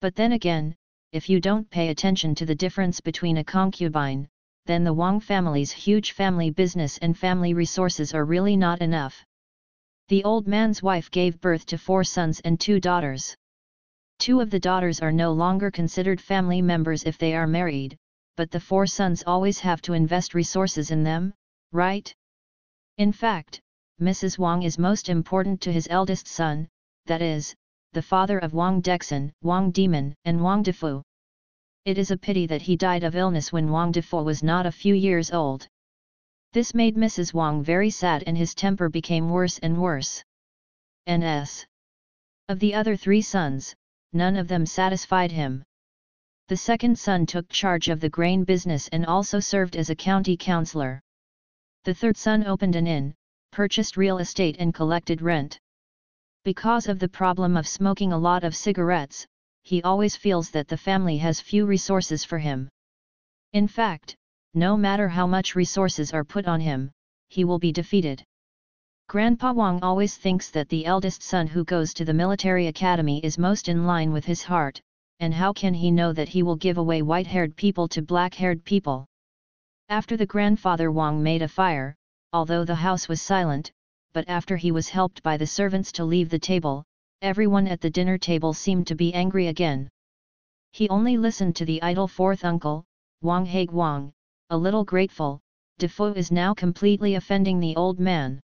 But then again, if you don't pay attention to the difference between a concubine, then the Wang family's huge family business and family resources are really not enough. The old man's wife gave birth to 4 sons and 2 daughters. 2 of the daughters are no longer considered family members if they are married, but the 4 sons always have to invest resources in them, right? In fact, Mrs. Wang is most important to his eldest son, that is, the father of Wang Dexin, Wang Demon, and Wang Defoe. It is a pity that he died of illness when Wang Defoe was not a few years old. This made Mrs. Wang very sad and his temper became worse and worse. Ns. Of the other 3 sons, none of them satisfied him. The second son took charge of the grain business and also served as a county councillor. The third son opened an inn, purchased real estate and collected rent. Because of the problem of smoking a lot of cigarettes, he always feels that the family has few resources for him. In fact, no matter how much resources are put on him, he will be defeated. Grandpa Wang always thinks that the eldest son who goes to the military academy is most in line with his heart, and how can he know that he will give away white-haired people to black-haired people? After the grandfather Wang made a fire, although the house was silent, but after he was helped by the servants to leave the table, everyone at the dinner table seemed to be angry again. He only listened to the idle fourth uncle, Wang Haig Wang, a little grateful. Defoe is now completely offending the old man.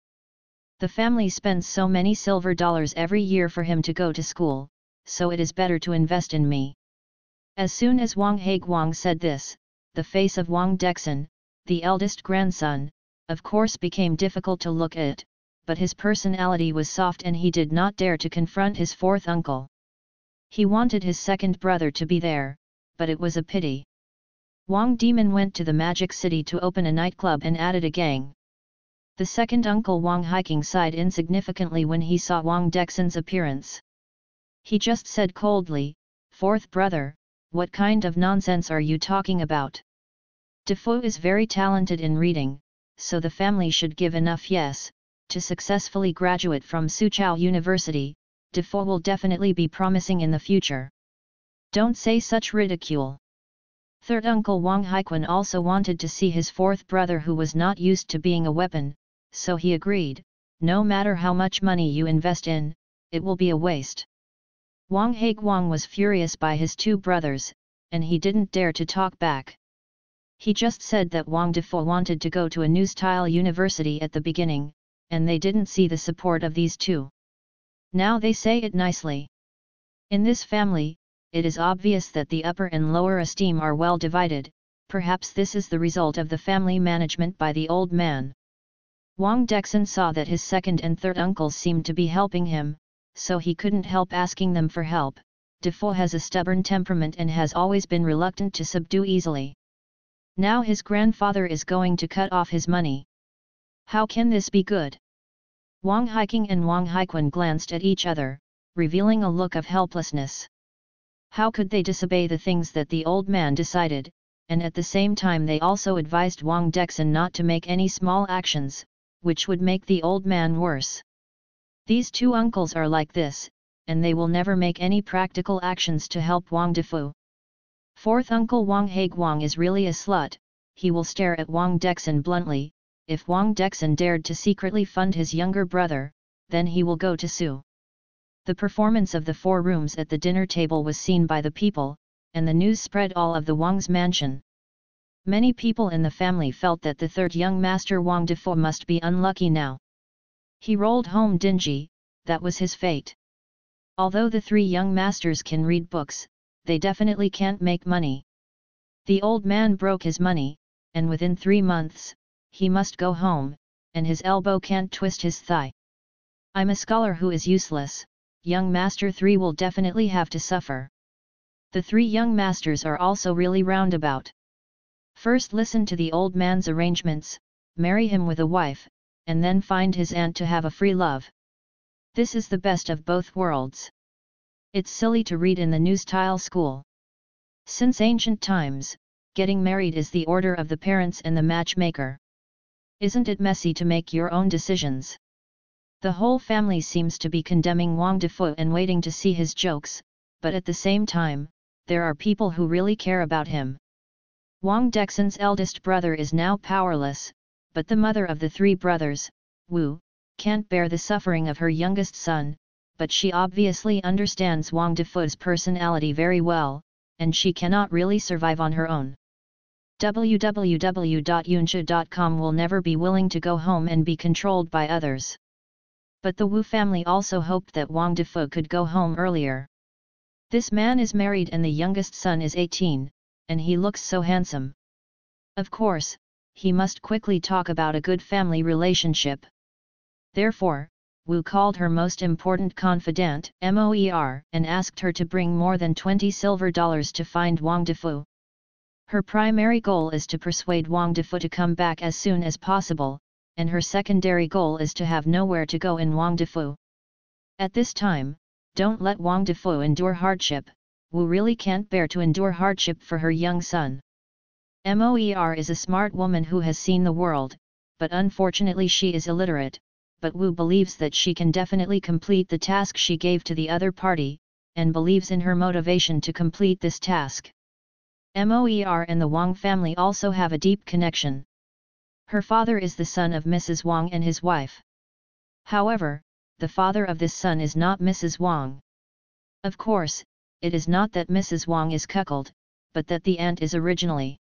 The family spends so many silver dollars every year for him to go to school, so it is better to invest in me. As soon as Wang Haig Wang said this, the face of Wang Dexin, the eldest grandson, of course became difficult to look at, but his personality was soft and he did not dare to confront his fourth uncle. He wanted his second brother to be there, but it was a pity. Wang Demon went to the Magic City to open a nightclub and added a gang. The second uncle Wang Hiking sighed insignificantly when he saw Wang Dexin's appearance. He just said coldly, "Fourth brother, what kind of nonsense are you talking about? Defoe is very talented in reading, so the family should give enough yes, to successfully graduate from Soochow University. Defoe will definitely be promising in the future. Don't say such ridicule." Third uncle Wang Haiquan also wanted to see his fourth brother who was not used to being a weapon, so he agreed, "No matter how much money you invest in, it will be a waste." Wang Haig Wang was furious by his 2 brothers, and he didn't dare to talk back. He just said that Wang Defoe wanted to go to a new-style university at the beginning, and they didn't see the support of these 2. Now they say it nicely. In this family, it is obvious that the upper and lower esteem are well divided. Perhaps this is the result of the family management by the old man. Wang Dexin saw that his second and third uncles seemed to be helping him, so he couldn't help asking them for help. Defo has a stubborn temperament and has always been reluctant to subdue easily. Now his grandfather is going to cut off his money. How can this be good? Wang Hiking and Wang Haiquan glanced at each other, revealing a look of helplessness. How could they disobey the things that the old man decided, and at the same time they also advised Wang Dexin not to make any small actions, which would make the old man worse. These two uncles are like this, and they will never make any practical actions to help Wang Defu. Fourth uncle Wang Haiguang is really a slut. He will stare at Wang Dexin bluntly. If Wang Dexin dared to secretly fund his younger brother, then he will go to sue. The performance of the 4 rooms at the dinner table was seen by the people, and the news spread all of the Wang's mansion. Many people in the family felt that the third young master Wang Defu must be unlucky now. He rolled home dingy, that was his fate. Although the 3 young masters can read books, they definitely can't make money. The old man broke his money, and within 3 months, he must go home, and his elbow can't twist his thigh. I'm a scholar who is useless. Young Master 3 will definitely have to suffer. The 3 young masters are also really roundabout. First listen to the old man's arrangements, marry him with a wife, and then find his aunt to have a free love. This is the best of both worlds. It's silly to read in the new style school. Since ancient times, getting married is the order of the parents and the matchmaker. Isn't it messy to make your own decisions? The whole family seems to be condemning Wang Defu and waiting to see his jokes, but at the same time, there are people who really care about him. Wang Dexin's eldest brother is now powerless, but the mother of the 3 brothers, Wu, can't bear the suffering of her youngest son, but she obviously understands Wang Defu's personality very well, and she cannot really survive on her own. www.yunsha.com will never be willing to go home and be controlled by others. But the Wu family also hoped that Wang Defu could go home earlier. This man is married and the youngest son is 18, and he looks so handsome. Of course, he must quickly talk about a good family relationship. Therefore, Wu called her most important confidant, Moer, and asked her to bring more than $20 silver to find Wang Defu. Her primary goal is to persuade Wang Defu to come back as soon as possible, and her secondary goal is to have nowhere to go in Wang Defu. At this time, don't let Wang Defu endure hardship. Wu really can't bear to endure hardship for her young son. Moer is a smart woman who has seen the world, but unfortunately she is illiterate, but Wu believes that she can definitely complete the task she gave to the other party, and believes in her motivation to complete this task. Moer and the Wang family also have a deep connection. Her father is the son of Mrs. Wang and his wife. However, the father of this son is not Mrs. Wang. Of course, it is not that Mrs. Wang is cuckold, but that the aunt is originally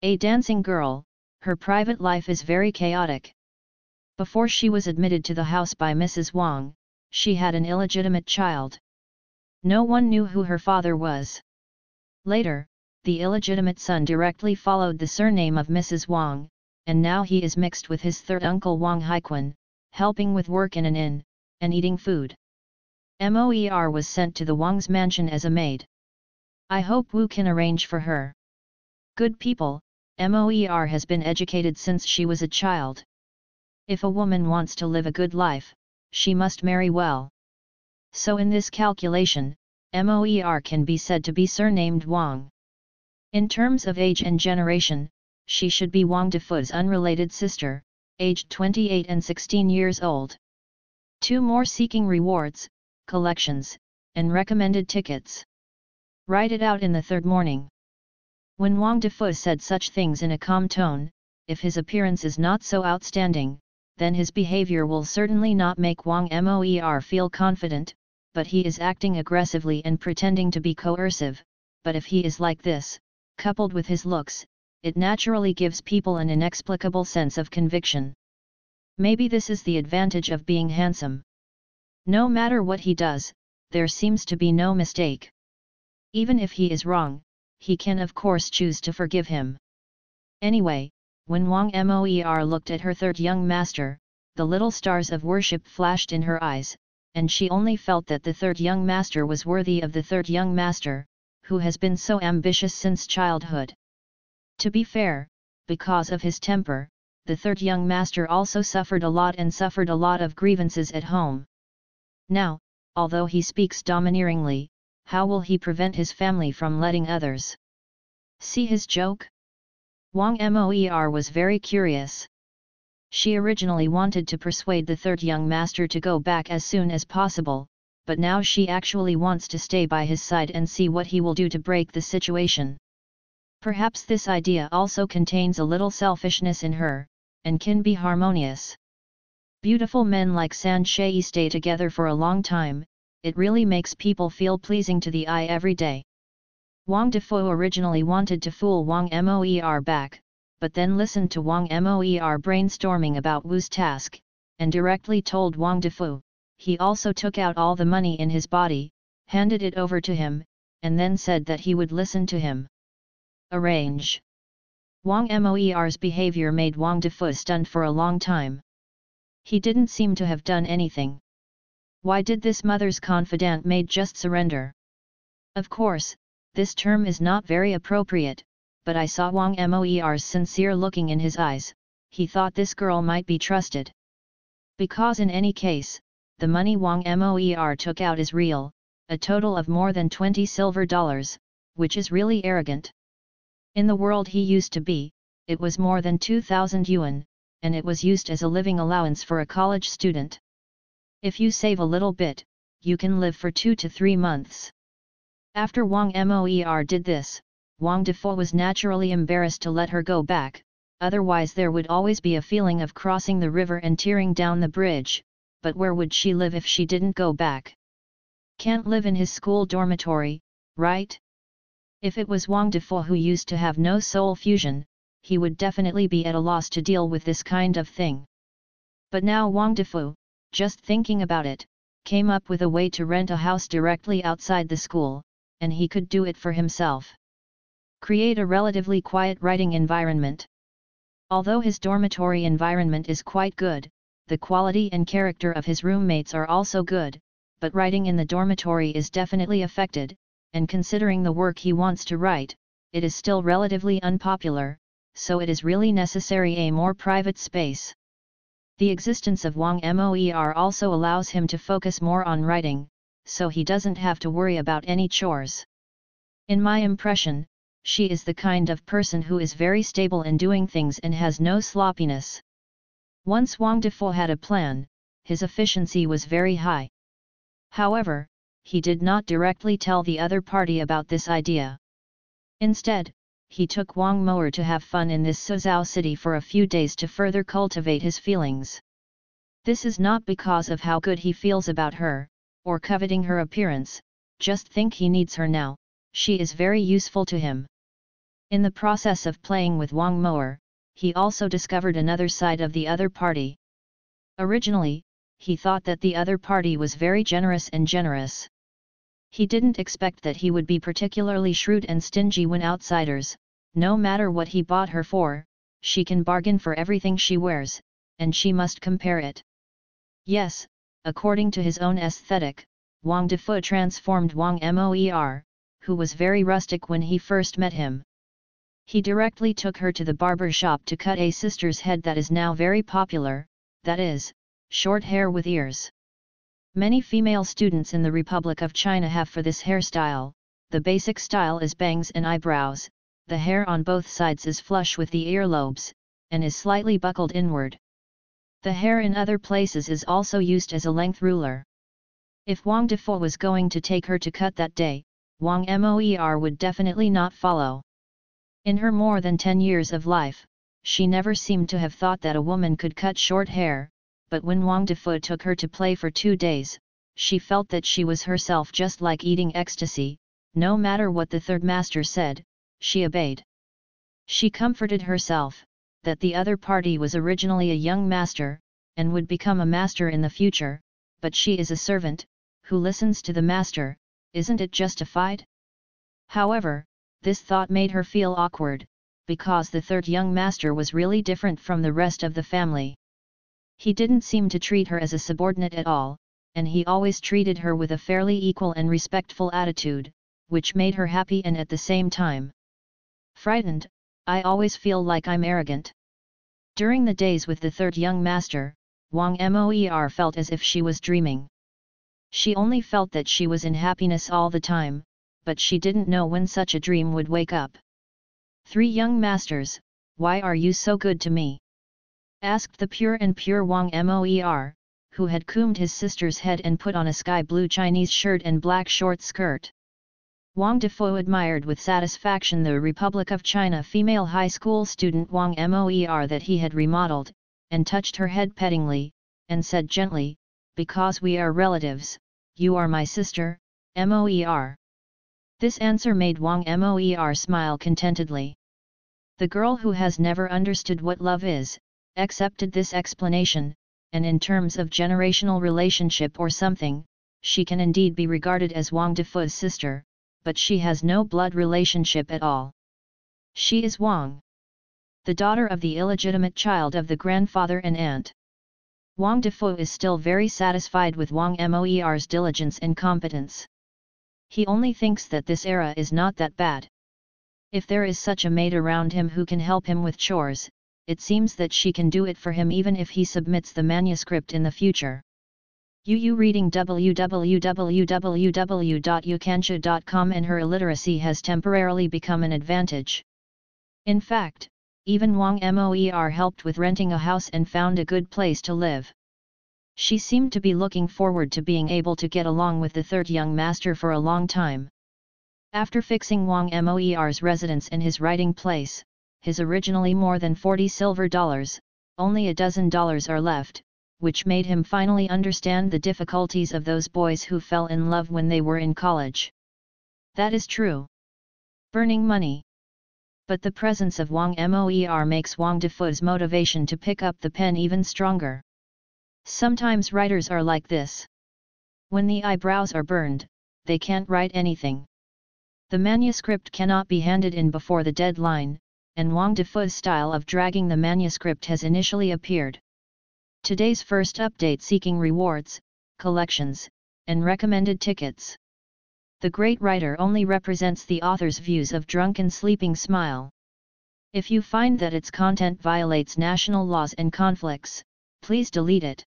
a dancing girl. Her private life is very chaotic. Before she was admitted to the house by Mrs. Wang, she had an illegitimate child. No one knew who her father was. Later, the illegitimate son directly followed the surname of Mrs. Wang, and now he is mixed with his third uncle Wang Haiquan, helping with work in an inn, and eating food. Moer was sent to the Wang's mansion as a maid. I hope Wu can arrange for her. Good people, Moer has been educated since she was a child. If a woman wants to live a good life, she must marry well. So in this calculation, Moer can be said to be surnamed Wang. In terms of age and generation, she should be Wang Defu's unrelated sister, aged 28 and 16 years old. 2 more seeking rewards, collections, and recommended tickets. Write it out in the 3rd morning. When Wang Defu said such things in a calm tone, if his appearance is not so outstanding, then his behavior will certainly not make Wang Moer feel confident, but he is acting aggressively and pretending to be coercive. But if he is like this, coupled with his looks, it naturally gives people an inexplicable sense of conviction. Maybe this is the advantage of being handsome. No matter what he does, there seems to be no mistake. Even if he is wrong, he can of course choose to forgive him. Anyway, when Wang Moer looked at her third young master, the little stars of worship flashed in her eyes, and she only felt that the third young master was worthy of the third young master, who has been so ambitious since childhood. To be fair, because of his temper, the third young master also suffered a lot of grievances at home. Now, although he speaks domineeringly, how will he prevent his family from letting others see his joke? Wang Moer was very curious. She originally wanted to persuade the third young master to go back as soon as possible, but now she actually wants to stay by his side and see what he will do to break the situation. Perhaps this idea also contains a little selfishness in her, and can be harmonious. Beautiful men like San Shei stay together for a long time, it really makes people feel pleasing to the eye every day. Wang Defu originally wanted to fool Wang Moer back, but then listened to Wang Moer brainstorming about Wu's task, and directly told Wang Defu. He also took out all the money in his body, handed it over to him, and then said that he would listen to him. Arrange. Wang Moer's behavior made Wang Defu stunned for a long time. He didn't seem to have done anything. Why did this mother's confidant maid just surrender? Of course, this term is not very appropriate, but I saw Wang Moer's sincere looking in his eyes, he thought this girl might be trusted. Because in any case, the money Wang Moer took out is real, a total of more than 20 silver dollars, which is really arrogant. In the world he used to be, it was more than 2,000 yuan, and it was used as a living allowance for a college student. If you save a little bit, you can live for 2 to 3 months. After Wang Moer did this, Wang Defu was naturally embarrassed to let her go back, otherwise there would always be a feeling of crossing the river and tearing down the bridge, but where would she live if she didn't go back? Can't live in his school dormitory, right? If it was Wang Defu who used to have no soul fusion, he would definitely be at a loss to deal with this kind of thing. But now Wang Defu, just thinking about it, came up with a way to rent a house directly outside the school, and he could do it for himself. Create a relatively quiet writing environment. Although his dormitory environment is quite good, the quality and character of his roommates are also good, but writing in the dormitory is definitely affected, and considering the work he wants to write, it is still relatively unpopular, so it is really necessary a more private space. The existence of Wang Moer also allows him to focus more on writing, so he doesn't have to worry about any chores. In my impression, she is the kind of person who is very stable in doing things and has no sloppiness. Once Wang Defu had a plan, his efficiency was very high. However, he did not directly tell the other party about this idea. Instead, he took Wang Moer to have fun in this Suzhou city for a few days to further cultivate his feelings. This is not because of how good he feels about her, or coveting her appearance, just think he needs her now, she is very useful to him. In the process of playing with Wang Moer, he also discovered another side of the other party. Originally, he thought that the other party was very generous. He didn't expect that he would be particularly shrewd and stingy when outsiders, no matter what he bought her for, she can bargain for everything she wears, and she must compare it. Yes, according to his own aesthetic, Wang Defu transformed Wang Moer, who was very rustic when he first met him. He directly took her to the barber shop to cut a sister's head that is now very popular, that is, short hair with ears. Many female students in the Republic of China have for this hairstyle. The basic style is bangs and eyebrows, the hair on both sides is flush with the earlobes, and is slightly buckled inward. The hair in other places is also used as a length ruler. If Wang Defu was going to take her to cut that day, Wang Moer would definitely not follow. In her more than 10 years of life, she never seemed to have thought that a woman could cut short hair, but when Wang Defu took her to play for 2 days, she felt that she was herself, just like eating ecstasy. No matter what the third master said, she obeyed. She comforted herself that the other party was originally a young master, and would become a master in the future, but she is a servant, who listens to the master. Isn't it justified? However, this thought made her feel awkward, because the third young master was really different from the rest of the family. He didn't seem to treat her as a subordinate at all, and he always treated her with a fairly equal and respectful attitude, which made her happy and at the same time frightened. I always feel like I'm arrogant. During the days with the third young master, Wang Moer felt as if she was dreaming. She only felt that she was in happiness all the time, but she didn't know when such a dream would wake up. "Three young masters, why are you so good to me?" asked the pure and pure Wang Moer, who had combed his sister's head and put on a sky blue Chinese shirt and black short skirt. Wang Defo admired with satisfaction the Republic of China female high school student Wang Moer that he had remodeled, and touched her head pettingly, and said gently, "Because we are relatives, you are my sister, Moer." This answer made Wang Moer smile contentedly. The girl who has never understood what love is, accepted this explanation, and in terms of generational relationship or something, she can indeed be regarded as Wang Defo's sister, but she has no blood relationship at all. She is Wang, the daughter of the illegitimate child of the grandfather and aunt. Wang Defo is still very satisfied with Wang Moer's diligence and competence. He only thinks that this era is not that bad. If there is such a maid around him who can help him with chores, it seems that she can do it for him even if he submits the manuscript in the future. Reading www.ukansha.com, and her illiteracy has temporarily become an advantage. In fact, even Wang Moer helped with renting a house and found a good place to live. She seemed to be looking forward to being able to get along with the third young master for a long time. After fixing Wang Moer's residence and his writing place, his originally more than $40, only $12 are left, which made him finally understand the difficulties of those boys who fell in love when they were in college. That is true. Burning money. But the presence of Wang Moer makes Wang Defo's motivation to pick up the pen even stronger. Sometimes writers are like this. When the eyebrows are burned, they can't write anything. The manuscript cannot be handed in before the deadline, and Wang Defo's style of dragging the manuscript has initially appeared. Today's first update: seeking rewards, collections, and recommended tickets. The great writer only represents the author's views of Drunken Sleeping Smile. If you find that its content violates national laws and conflicts, please delete it.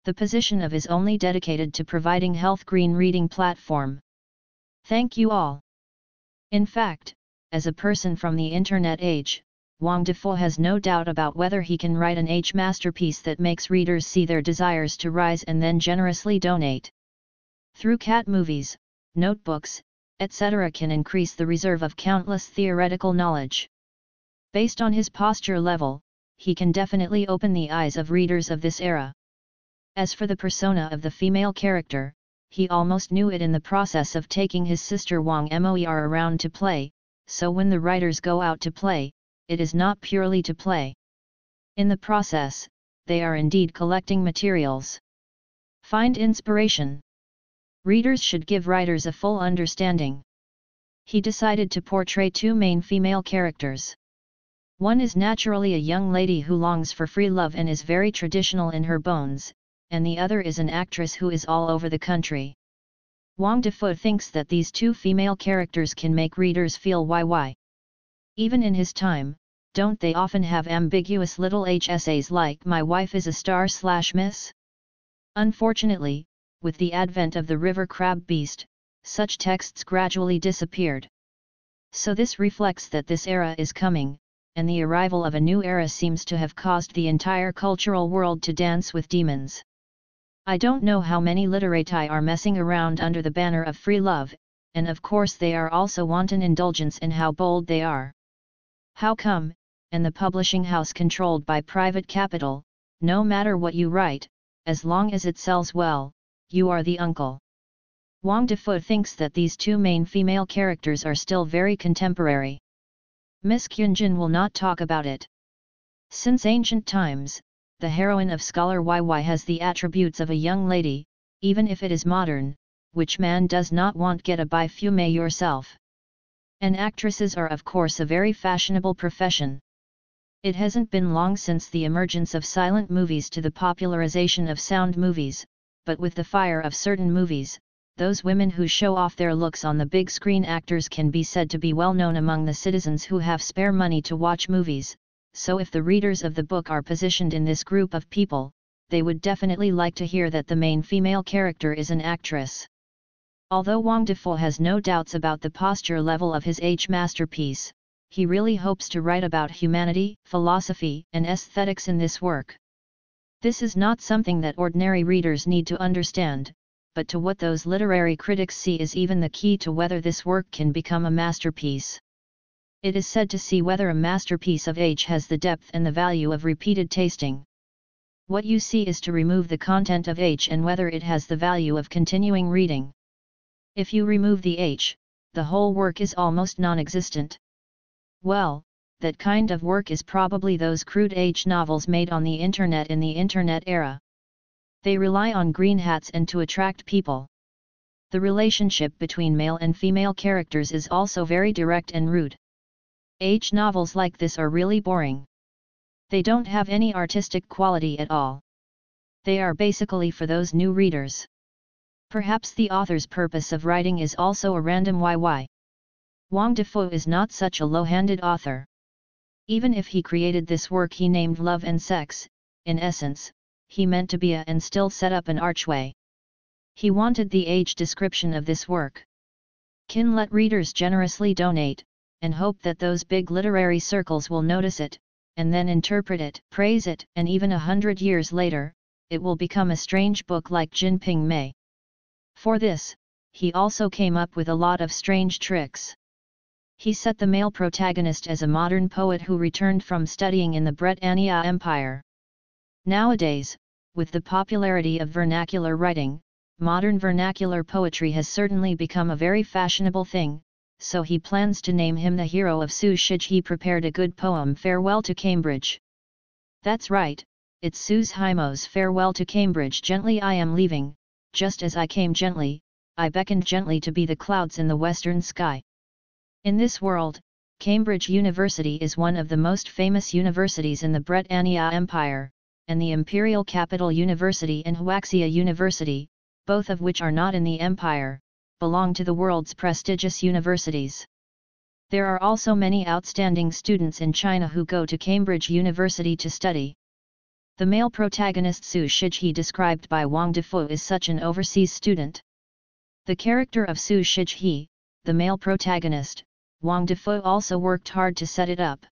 The position of is only dedicated to providing health green reading platform. Thank you all. In fact, as a person from the internet age, Wang Defo has no doubt about whether he can write an age masterpiece that makes readers see their desires to rise and then generously donate. Through cat movies, notebooks, etc. can increase the reserve of countless theoretical knowledge. Based on his posture level, he can definitely open the eyes of readers of this era. As for the persona of the female character, he almost knew it in the process of taking his sister Wang Moer around to play, so when the writers go out to play, it is not purely to play. In the process, they are indeed collecting materials. Find inspiration. Readers should give writers a full understanding. He decided to portray two main female characters. One is naturally a young lady who longs for free love and is very traditional in her bones, and the other is an actress who is all over the country. Wang Defo thinks that these two female characters can make readers feel why. Even in his time, don't they often have ambiguous little essays like "My wife is a star/miss"? Unfortunately, with the advent of the river crab beast, such texts gradually disappeared. So this reflects that this era is coming, and the arrival of a new era seems to have caused the entire cultural world to dance with demons. I don't know how many literati are messing around under the banner of free love, and of course they are also wanton indulgence in how bold they are. How come, and the publishing house controlled by private capital, no matter what you write, as long as it sells well, you are the uncle. Wang Defo thinks that these two main female characters are still very contemporary. Miss Kyunjin will not talk about it. Since ancient times, the heroine of Scholar YY has the attributes of a young lady, even if it is modern, which man does not want. Get a by fume yourself. And actresses are of course a very fashionable profession. It hasn't been long since the emergence of silent movies to the popularization of sound movies, but with the fire of certain movies, those women who show off their looks on the big screen actors can be said to be well known among the citizens who have spare money to watch movies, so if the readers of the book are positioned in this group of people, they would definitely like to hear that the main female character is an actress. Although Wang Defoe has no doubts about the posture level of his H masterpiece, he really hopes to write about humanity, philosophy, and aesthetics in this work. This is not something that ordinary readers need to understand, but to what those literary critics see is even the key to whether this work can become a masterpiece. It is said to see whether a masterpiece of H has the depth and the value of repeated tasting. What you see is to remove the content of H and whether it has the value of continuing reading. If you remove the H, the whole work is almost non-existent. Well, that kind of work is probably those crude H novels made on the internet in the internet era. They rely on green hats and to attract people. The relationship between male and female characters is also very direct and rude. H novels like this are really boring. They don't have any artistic quality at all. They are basically for those new readers. Perhaps the author's purpose of writing is also a random YY. Wang Defoe is not such a low-handed author. Even if he created this work he named Love and Sex, in essence, he meant to be a and still set up an archway. He wanted the age description of this work. Can let readers generously donate, and hope that those big literary circles will notice it, and then interpret it, praise it, and even 100 years later, it will become a strange book like Jinping Mei. For this, he also came up with a lot of strange tricks. He set the male protagonist as a modern poet who returned from studying in the Britannia Empire. Nowadays, with the popularity of vernacular writing, modern vernacular poetry has certainly become a very fashionable thing, so he plans to name him the hero of Su Shij. He prepared a good poem, Farewell to Cambridge. That's right, it's Sue's Himo's Farewell to Cambridge. Gently I am leaving, just as I came gently, I beckoned gently to be the clouds in the western sky. In this world, Cambridge University is one of the most famous universities in the Britannia Empire, and the Imperial Capital University and Huaxia University, both of which are not in the empire, belong to the world's prestigious universities. There are also many outstanding students in China who go to Cambridge University to study. The male protagonist Su Shiji described by Wang Defoe is such an overseas student. The character of Su Shiji, the male protagonist, Wang Defoe also worked hard to set it up.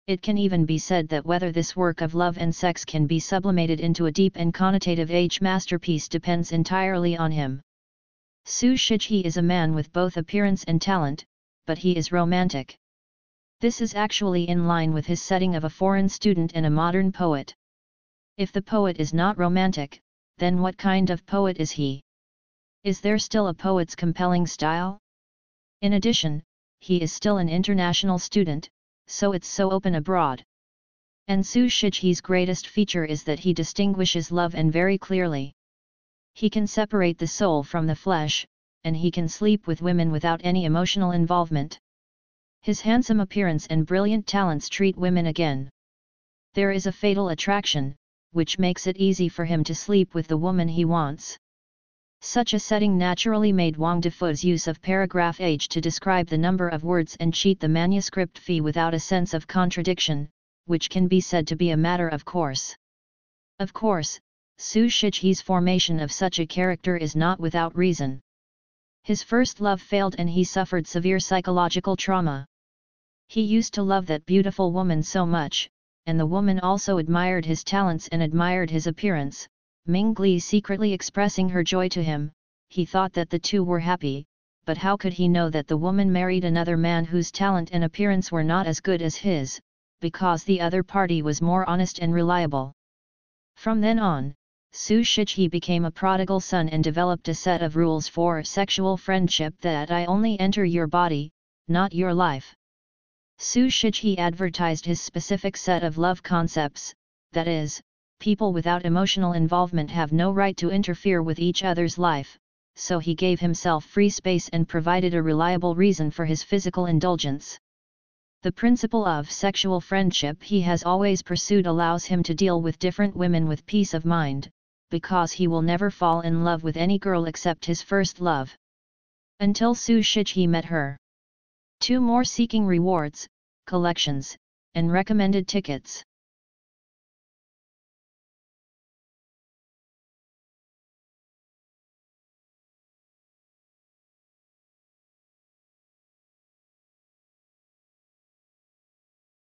It can even be said that whether this work of love and sex can be sublimated into a deep and connotative age masterpiece depends entirely on him. Su Shiji is a man with both appearance and talent, but he is romantic. This is actually in line with his setting of a foreign student and a modern poet. If the poet is not romantic, then what kind of poet is he? Is there still a poet's compelling style? In addition, he is still an international student, so it's so open abroad. And Su Shiji's greatest feature is that he distinguishes love and very clearly. He can separate the soul from the flesh, and he can sleep with women without any emotional involvement. His handsome appearance and brilliant talents treat women again. There is a fatal attraction, which makes it easy for him to sleep with the woman he wants. Such a setting naturally made Wang Defoe's use of paragraph H to describe the number of words and cheat the manuscript fee without a sense of contradiction, which can be said to be a matter of course. Of course, Su Shiji's formation of such a character is not without reason. His first love failed and he suffered severe psychological trauma. He used to love that beautiful woman so much, and the woman also admired his talents and admired his appearance. Ming Gli secretly expressing her joy to him, he thought that the two were happy, but how could he know that the woman married another man whose talent and appearance were not as good as his, because the other party was more honest and reliable. From then on, Su Shiji became a prodigal son and developed a set of rules for sexual friendship that I only enter your body, not your life. Su Shiji advertised his specific set of love concepts, that is, people without emotional involvement have no right to interfere with each other's life, so he gave himself free space and provided a reliable reason for his physical indulgence. The principle of sexual friendship he has always pursued allows him to deal with different women with peace of mind, because he will never fall in love with any girl except his first love. Until Su Shiji met her. 2 more seeking rewards, collections, and recommended tickets.